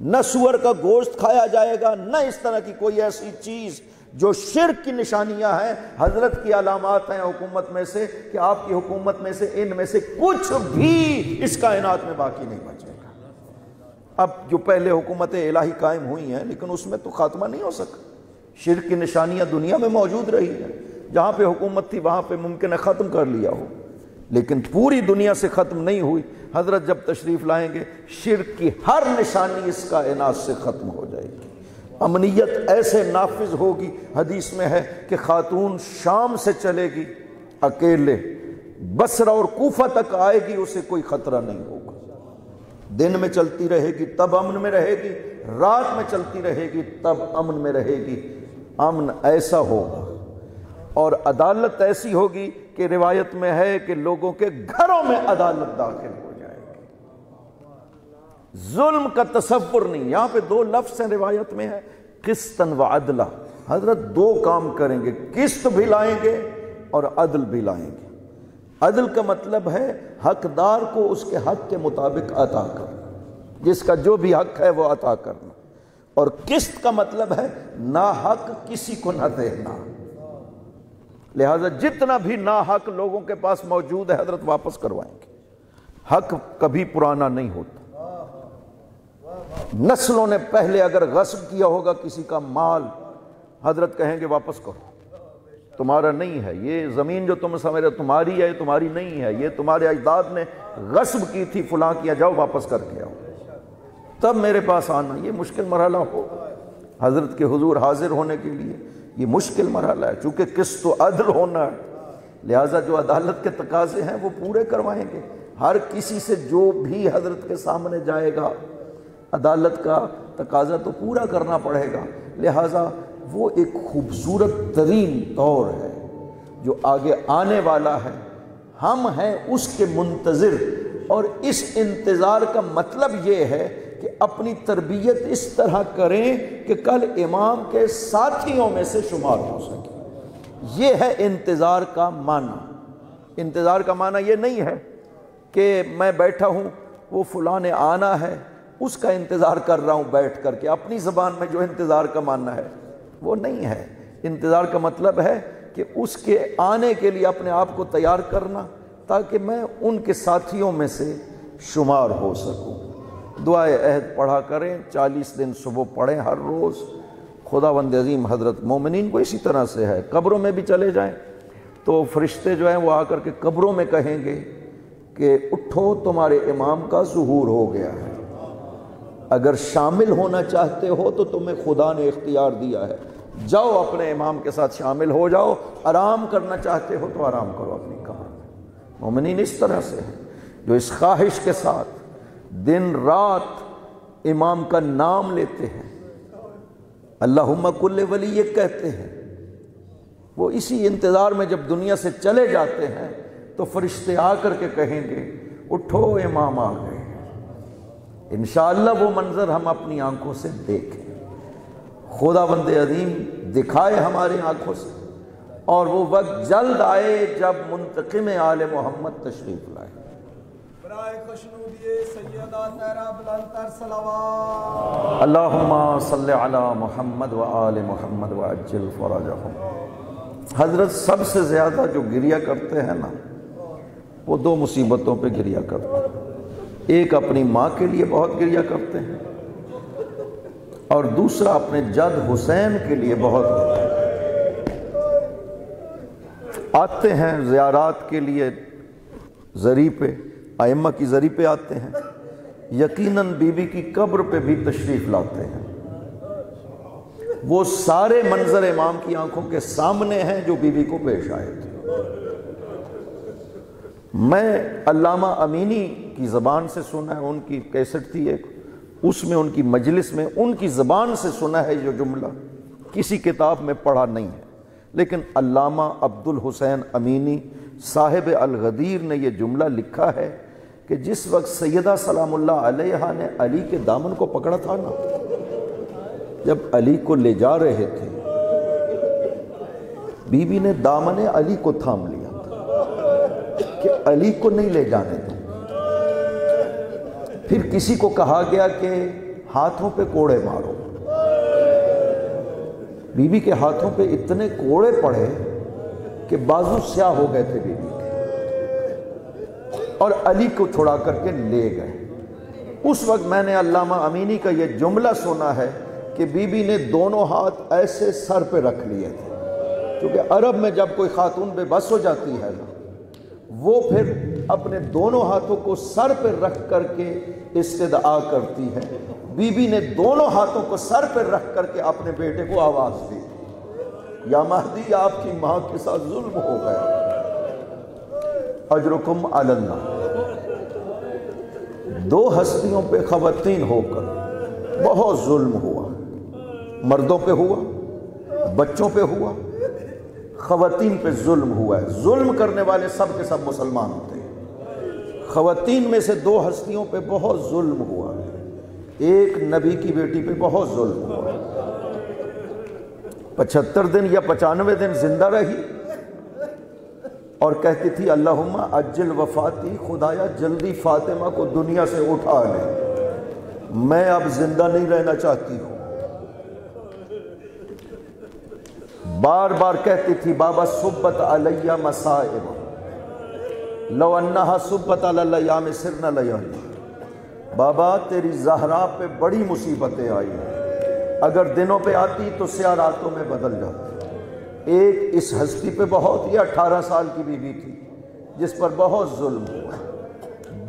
نہ سور کا گوشت کھایا جائے گا، نہ اس طرح کی کوئی ایسی چیز جو شرک کی نشانیاں ہیں۔ حضرت کی علامات ہیں حکومت میں سے کہ آپ کی حکومت میں سے ان میں سے کچھ بھی اس کائنات میں باقی نہیں بچے گا۔ اب جو پہلے حکومت الہی قائم ہوئی ہیں لیکن اس میں تو خاتمہ نہیں ہو سکا، شرک کی نشانیاں دنیا میں موجود رہی ہیں، جہاں پہ حکومت تھی وہاں پہ ممکن ہے ختم کر لیا ہو، لیکن پوری دنیا سے ختم نہیں ہوئی۔ حضرت جب تشریف لائیں گے شرک کی ہر نشانی اس کائنات سے ختم ہو جائے گی، امنیت ایسے نافذ ہوگی۔ حدیث میں ہے کہ خاتون شام سے چلے گی اکیلے، بصرہ اور کوفہ تک آئے گی، اسے کوئی خطرہ نہیں ہوگا۔ دن میں چلتی رہے گی تب امن میں رہے گی، رات میں چلتی رہے گی تب امن میں رہے گی۔ امن ایسا ہوگا اور عدالت ایسی ہوگی کہ روایت میں ہے کہ لوگوں کے گھروں میں عدالت داخل ہو جائے گی۔ ظلم کا تصور نہیں۔ یہاں پہ دو لفظ ہیں روایت میں ہے، قسطن و عدلہ۔ حضرت دو کام کریں گے، قسط بھی لائیں گے اور عدل بھی لائیں گے۔ عدل کا مطلب ہے حقدار کو اس کے حق کے مطابق عطا کرنا، جس کا جو بھی حق ہے وہ عطا کرنا، اور قسط کا مطلب ہے ناحق کسی کو نہ دینا۔ لہذا جتنا بھی ناحق لوگوں کے پاس موجود ہے حضرت واپس کروائیں گے۔ حق کبھی پرانا نہیں ہوتا۔ نسلوں نے پہلے اگر غصب کیا ہوگا کسی کا مال، حضرت کہیں گے واپس کرو، تمہارا نہیں ہے، یہ زمین جو تم سمجھ رہے تمہاری ہے، تمہاری نہیں ہے، یہ تمہارے اجداد نے غصب کی تھی، فلاں کیا، جاؤ واپس کر کے آؤ، تب میرے پاس آنا۔ یہ مشکل مرحلہ ہوگا حضرت کے حضور حاضر ہونے کے لیے، یہ مشکل مرحلہ ہے، چونکہ قسط و عدل ہونا ہے، لہٰذا جو عدالت کے تقاضے ہیں وہ پورے کروائیں گے۔ ہر کسی سے جو بھی حضرت کے سامنے جائے گا عدالت کا تقاضا تو پورا کرنا پڑے گا، لہٰذا وہ ایک خوبصورت ترین دور ہے جو آگے آنے والا ہے۔ ہم ہیں اس کے منتظر، اور اس انتظار کا مطلب یہ ہے کہ اپنی تربیت اس طرح کریں کہ کل امام کے ساتھیوں میں سے شمار ہو سکے۔ یہ ہے انتظار کا معنی۔ انتظار کا معنی یہ نہیں ہے کہ میں بیٹھا ہوں وہ فلاں نے آنا ہے اس کا انتظار کر رہا ہوں بیٹھ کر کے، اپنی زبان میں جو انتظار کا معنی ہے وہ نہیں ہے۔ انتظار کا مطلب ہے کہ اس کے آنے کے لیے اپنے آپ کو تیار کرنا تاکہ میں ان کے ساتھیوں میں سے شمار ہو سکوں۔ دعائے عہد پڑھا کریں، 40 دن صبح پڑھیں ہر روز۔ خداوند عظیم حضرت مومنین کو اسی طرح سے ہے، قبروں میں بھی چلے جائیں تو فرشتے جو ہیں وہ آ کر کے قبروں میں کہیں گے کہ اٹھو تمہارے امام کا ظہور ہو گیا ہے، اگر شامل ہونا چاہتے ہو تو تمہیں خدا نے اختیار دیا ہے، جاؤ اپنے امام کے ساتھ شامل ہو جاؤ، آرام کرنا چاہتے ہو تو آرام کرو اپنی قبر میں۔ مومنین اس طرح سے ہیں جو اس خواہش کے ساتھ دن رات امام کا نام لیتے ہیں، اللہم کل ولی یہ کہتے ہیں، وہ اسی انتظار میں جب دنیا سے چلے جاتے ہیں تو فرشتے آ کر کے کہیں گے اٹھو امام آ گئے۔ انشاءاللہ وہ منظر ہم اپنی آنکھوں سے دیکھیں، خداوند عظیم دکھائے ہماری آنکھوں سے، اور وہ وقت جلد آئے جب منتقم آل محمد تشریف لائے۔ برائے خوشنودی سیدہ تیرا بلندتر صلوات۔ اللہم صلی علی محمد و آل محمد و عجل فرجہم۔ حضرت سب سے زیادہ جو گریہ کرتے ہیں نا وہ دو مصیبتوں پہ گریہ کرتے ہیں، ایک اپنی ماں کے لیے بہت گریہ کرتے ہیں، اور دوسرا اپنے جد حسین کے لیے بہت گریہ آتے ہیں زیارات کے لیے، زری پہ ائمہ کی زری پہ آتے ہیں، یقیناً بی بی کی قبر پہ بھی تشریف لاتے ہیں۔ وہ سارے منظر امام کی آنکھوں کے سامنے ہیں جو بی بی کو پیش آئے تھے۔ میں علامہ امینی کی زبان سے سنا ہے، ان کی کیسٹ تھی ایک، اس میں ان کی مجلس میں ان کی زبان سے سنا ہے جو جملہ، کسی کتاب میں پڑھا نہیں ہے، لیکن علامہ عبد الحسین امینی صاحب الغدیر نے یہ جملہ لکھا ہے کہ جس وقت سیدہ سلام اللہ علیہا نے علی کے دامن کو پکڑا تھا نا، جب علی کو لے جا رہے تھے، بی بی نے دامن علی کو تھام لیا کہ علی کو نہیں لے جانے دیں۔ پھر کسی کو کہا گیا کہ ہاتھوں پہ کوڑے مارو۔ بی بی کے ہاتھوں پہ اتنے کوڑے پڑے کہ بازو سیاہ ہو گئے تھے بی بی کے، اور علی کو چھڑا کر کے لے گئے۔ اس وقت میں نے علامہ امینی کا یہ جملہ سنا ہے کہ بی بی نے دونوں ہاتھ ایسے سر پہ رکھ لیے تھے، کیونکہ عرب میں جب کوئی خاتون بے بس ہو جاتی ہے نا، وہ پھر اپنے دونوں ہاتھوں کو سر پہ رکھ کر کے استدعا کرتی ہے۔ بی بی نے دونوں ہاتھوں کو سر پہ رکھ کر کے اپنے بیٹے کو آواز دی، یا مہدی آپ کی ماں کے ساتھ ظلم ہو گیا، اجرکم علی اللہ۔ دو ہستیوں پہ خواتین ہو کر بہت ظلم ہوا، مردوں پہ ہوا، بچوں پہ ہوا، خواتین پہ ظلم ہوا ہے۔ ظلم کرنے والے سب کے سب مسلمان تھے، خواتین میں سے دو ہستیوں پہ بہت ظلم ہوا ہے۔ ایک نبی کی بیٹی پہ بہت ظلم ہوا، 75 دن یا 95 دن زندہ رہی اور کہتی تھی اللہم عجل وفاتی، خدایا جلدی فاطمہ کو دنیا سے اٹھا لے، میں اب زندہ نہیں رہنا چاہتی ہوں۔ بار بار کہتی تھی بابا صبت علیہ مصائب لو انہا صبت علی الایام سرنا لیالی، بابا تیری زہرا پہ بڑی مصیبتیں آئی ہیں، اگر دنوں پہ آتی تو سیاہ راتوں میں بدل جاتی۔ ایک اس ہستی پہ بہت، یہ 18 سال کی بیوی تھی جس پر بہت ظلم ہوا ہے۔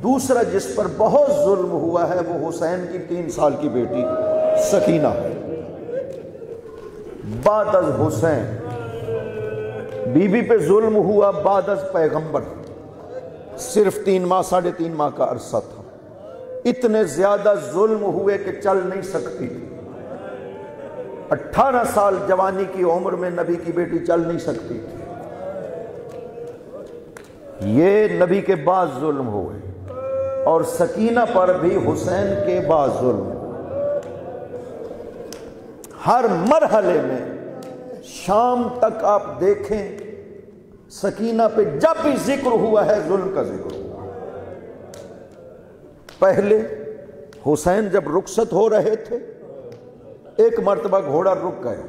دوسرا جس پر بہت ظلم ہوا ہے وہ حسین کی 3 سال کی بیٹی سکینہ ہے۔ بعد از حسین بی بی پہ ظلم ہوا، بعد از پیغمبر صرف 3 ماہ 3.5 ماہ کا عرصہ تھا، اتنے زیادہ ظلم ہوئے کہ چل نہیں سکتی تھی۔ 18 سال جوانی کی عمر میں نبی کی بیٹی چل نہیں سکتی تھی۔ یہ نبی کے بعد ظلم ہوئے، اور سکینہ پر بھی حسین کے بعد ظلم ہوئے۔ ہر مرحلے میں شام تک آپ دیکھیں سکینہ پہ جب بھی ذکر ہوا ہے ظلم کا ذکر ہوا۔ پہلے حسین جب رخصت ہو رہے تھے ایک مرتبہ گھوڑا رک گیا،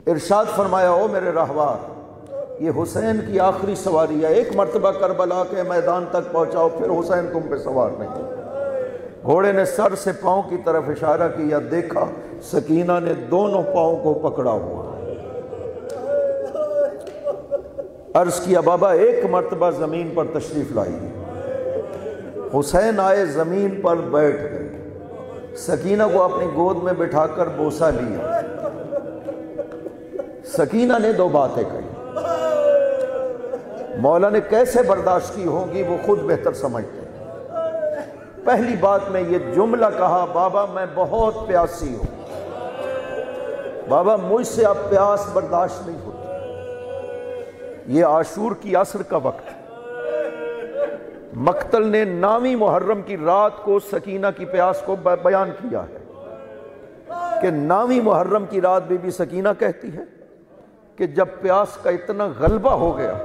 ارشاد فرمایا او میرے راہوار یہ حسین کی آخری سواری ہے، ایک مرتبہ کربلا کے میدان تک پہنچاؤ پھر حسین تم پہ سوار نہیں۔ گھوڑے نے سر سے پاؤں کی طرف اشارہ کیا، دیکھا سکینہ نے دونوں پاؤں کو پکڑا ہوا۔ عرض کیا بابا ایک مرتبہ زمین پر تشریف لائیے۔ حسین آئے، زمین پر بیٹھ گئے، سکینہ کو اپنی گود میں بٹھا کر بوسہ لیا۔ سکینہ نے 2 باتیں کہی، مولا نے کیسے برداشت کی ہوگی وہ خود بہتر سمجھتے ہیں۔ پہلی بات میں یہ جملہ کہا بابا میں بہت پیاسی ہوں، بابا مجھ سے اب پیاس برداشت نہیں ہوتی۔ یہ عاشور کی عصر کا وقت، مقتل نے 9ویں محرم کی رات کو سکینہ کی پیاس کو بیان کیا ہے کہ 9ویں محرم کی رات بی بی سکینہ کہتی ہے کہ جب پیاس کا اتنا غلبہ ہو گیا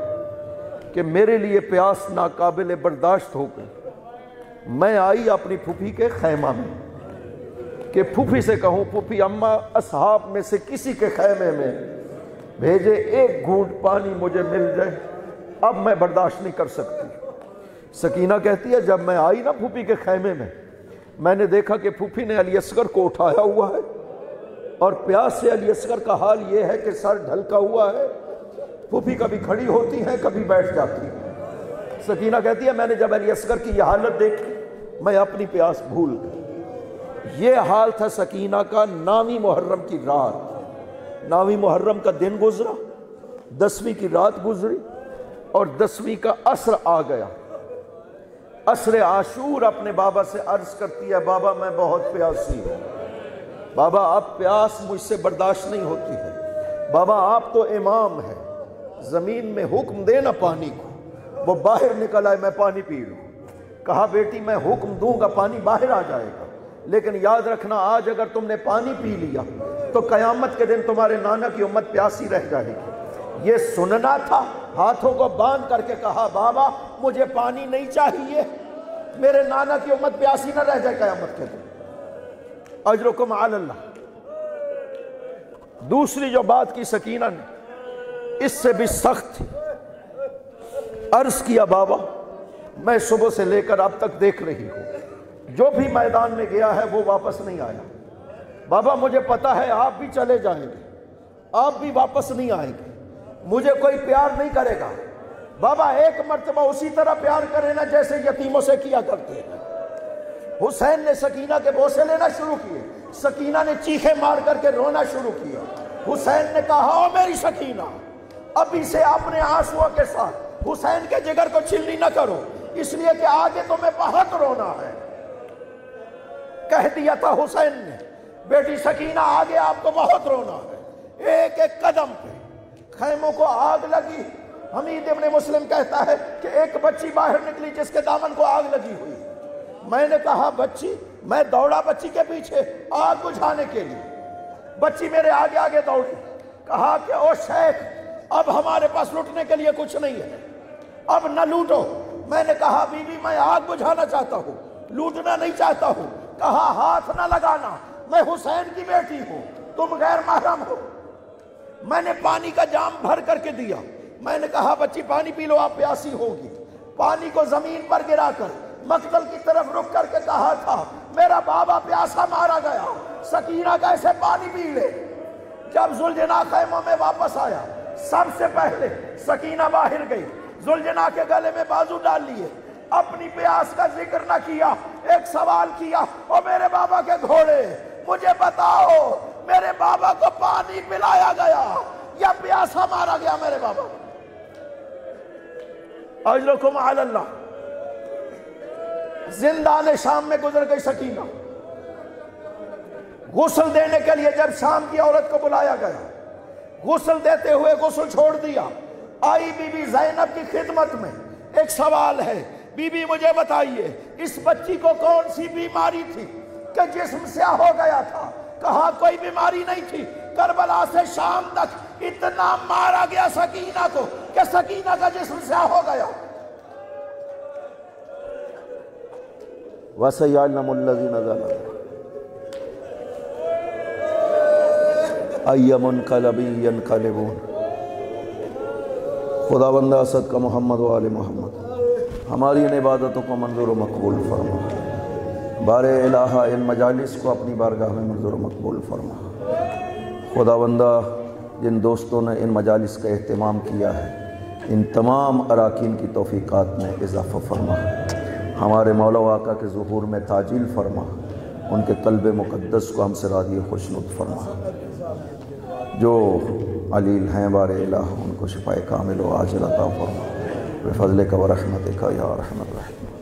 کہ میرے لیے پیاس ناقابل برداشت ہو گئی، میں آئی اپنی پھوپھی کے خیمہ میں کہ پھوپھی سے کہوں پھوپھی اماں اصحاب میں سے کسی کے خیمے میں بھیجے، ایک گھونٹ پانی مجھے مل جائے، اب میں برداشت نہیں کر سکتی۔ سکینہ کہتی ہے جب میں آئی نا پھوپھی کے خیمے میں نے دیکھا کہ پھوپھی نے علی اصغر کو اٹھایا ہوا ہے، اور پیاس سے علی اصغر کا حال یہ ہے کہ سر ڈھلکا ہوا ہے، پھوپھی کبھی کھڑی ہوتی ہیں کبھی بیٹھ جاتی ہیں۔ سکینہ کہتی ہے میں نے جب علی اصغر کی یہ حالت دیکھی میں اپنی پیاس بھول گئی۔ یہ حال تھا سکینہ کا 9ویں محرم کی رات۔ 9ویں محرم کا دن گزرا، 10ویں کی رات گزری، اور 10ویں کا عصر آ گیا۔ عصر عاشور اپنے بابا سے عرض کرتی ہے بابا میں بہت پیاسی ہوں، بابا اب پیاس مجھ سے برداشت نہیں ہوتی ہے، بابا آپ تو امام ہیں، زمین میں حکم دینا پانی کو، وہ باہر نکل آئے میں پانی پی لوں۔ کہا بیٹی میں حکم دوں گا پانی باہر آ جائے گا، لیکن یاد رکھنا آج اگر تم نے پانی پی لیا تو قیامت کے دن تمہارے نانا کی امت پیاسی رہ جائے گی۔ یہ سننا تھا، ہاتھوں کو باندھ کر کے کہا بابا مجھے پانی نہیں چاہیے، میرے نانا کی امت پیاسی نہ رہ جائے قیامت کے دن۔ اجرکم علی اللہ۔ دوسری جو بات کی سکینہ نے اس سے بھی سخت تھی، عرض کیا بابا میں صبح سے لے کر اب تک دیکھ رہی ہوں، جو بھی میدان میں گیا ہے وہ واپس نہیں آیا۔ بابا مجھے پتا ہے آپ بھی چلے جائیں گے، آپ بھی واپس نہیں آئیں گے، مجھے کوئی پیار نہیں کرے گا۔ بابا ایک مرتبہ اسی طرح پیار کرے نا جیسے یتیموں سے کیا کرتے ہیں۔ حسین نے سکینہ کے بوسے لینا شروع کیے، سکینہ نے چیخیں مار کر کے رونا شروع کیا۔ حسین نے کہا او میری سکینہ، ابھی سے اپنے آنسوؤں کے ساتھ حسین کے جگر کو چھلنی نہ کرو، اس لیے کہ آگے تمہیں بہت رونا ہے۔ کہہ دیا تھا حسین نے بیٹی سکینہ آگے آپ کو بہت رونا ہے۔ ایک ایک قدم پہ خیموں کو آگ لگی۔ حمید ابن مسلم کہتا ہے کہ ایک بچی باہر نکلی جس کے دامن کو آگ لگی ہوئی۔ میں نے کہا بچی، میں دوڑا بچی کے پیچھے آگ بجھانے کے لیے، بچی میرے آگے آگے دوڑی۔ کہا کہ او شیخ اب ہمارے پاس لوٹنے کے لیے کچھ نہیں ہے، اب نہ لوٹو۔ میں نے کہا بی بی میں آگ بجھانا چاہتا ہوں، لوٹنا نہیں چاہتا ہوں۔ کہا ہاتھ نہ لگانا، میں حسین کی بیٹی ہوں، تم غیر محرم ہو۔ میں نے پانی کا جام بھر کر کے دیا، میں نے کہا بچی پانی پی لو آپ پیاسی ہوگی۔ پانی کو زمین پر گرا کر مقتل کی طرف رک کر کے کہا تھا میرا بابا پیاسا مارا گیا، سکینہ کیسے پانی پی لے۔ جب ذوالجناح خیموں میں واپس آیا سب سے پہلے سکینہ باہر گئی، ذوالجناح کے گلے میں بازو ڈال لیے، اپنی پیاس کا ذکر نہ کیا، ایک سوال کیا او میرے بابا کے گھوڑے مجھے بتاؤ میرے بابا کو پانی پلایا گیا یا پیاسا مارا گیا میرے بابا؟ اجرکم علی اللہ۔ زندان شام میں گزر گئی سکینہ، غسل دینے کے لیے جب شام کی عورت کو بلایا گیا، غسل دیتے ہوئے غسل چھوڑ دیا، آئی بی بی زینب کی خدمت میں۔ ایک سوال ہے بی بی مجھے بتائیے اس بچی کو کون سی بیماری تھی کہ جسم سیاہ ہو گیا تھا؟ کہا کوئی بیماری نہیں تھی، کربلا سے شام تک اتنا مارا گیا سکینہ کو کہ سکینہ کا جسم سیاہ ہو گیا۔ وَسَيَعْلَمُ الَّذِينَ ظَلَمُوا أَيَّ مُنْقَلَبٍ يَنْقَلِبُونَ۔ خدا بندہ اسد کا محمد و آل محمد ہماری ان عبادتوں کو منظور و مقبول فرما، بار الہ ان مجالس کو اپنی بارگاہ میں منظور و مقبول فرما۔ خدا بندہ جن دوستوں نے ان مجالس کا اہتمام کیا ہے ان تمام اراکین کی توفیقات میں اضافہ فرما، ہمارے مولا و آقا کے ظہور میں تعجیل فرما، ان کے قلب مقدس کو ہم سے راضی خوشنود فرما۔ جو علیل ہیں بار الہ ان کو شفائے کامل و عاجل عطا فرما بفضلک و رحمتک یا ارحم الراحمین۔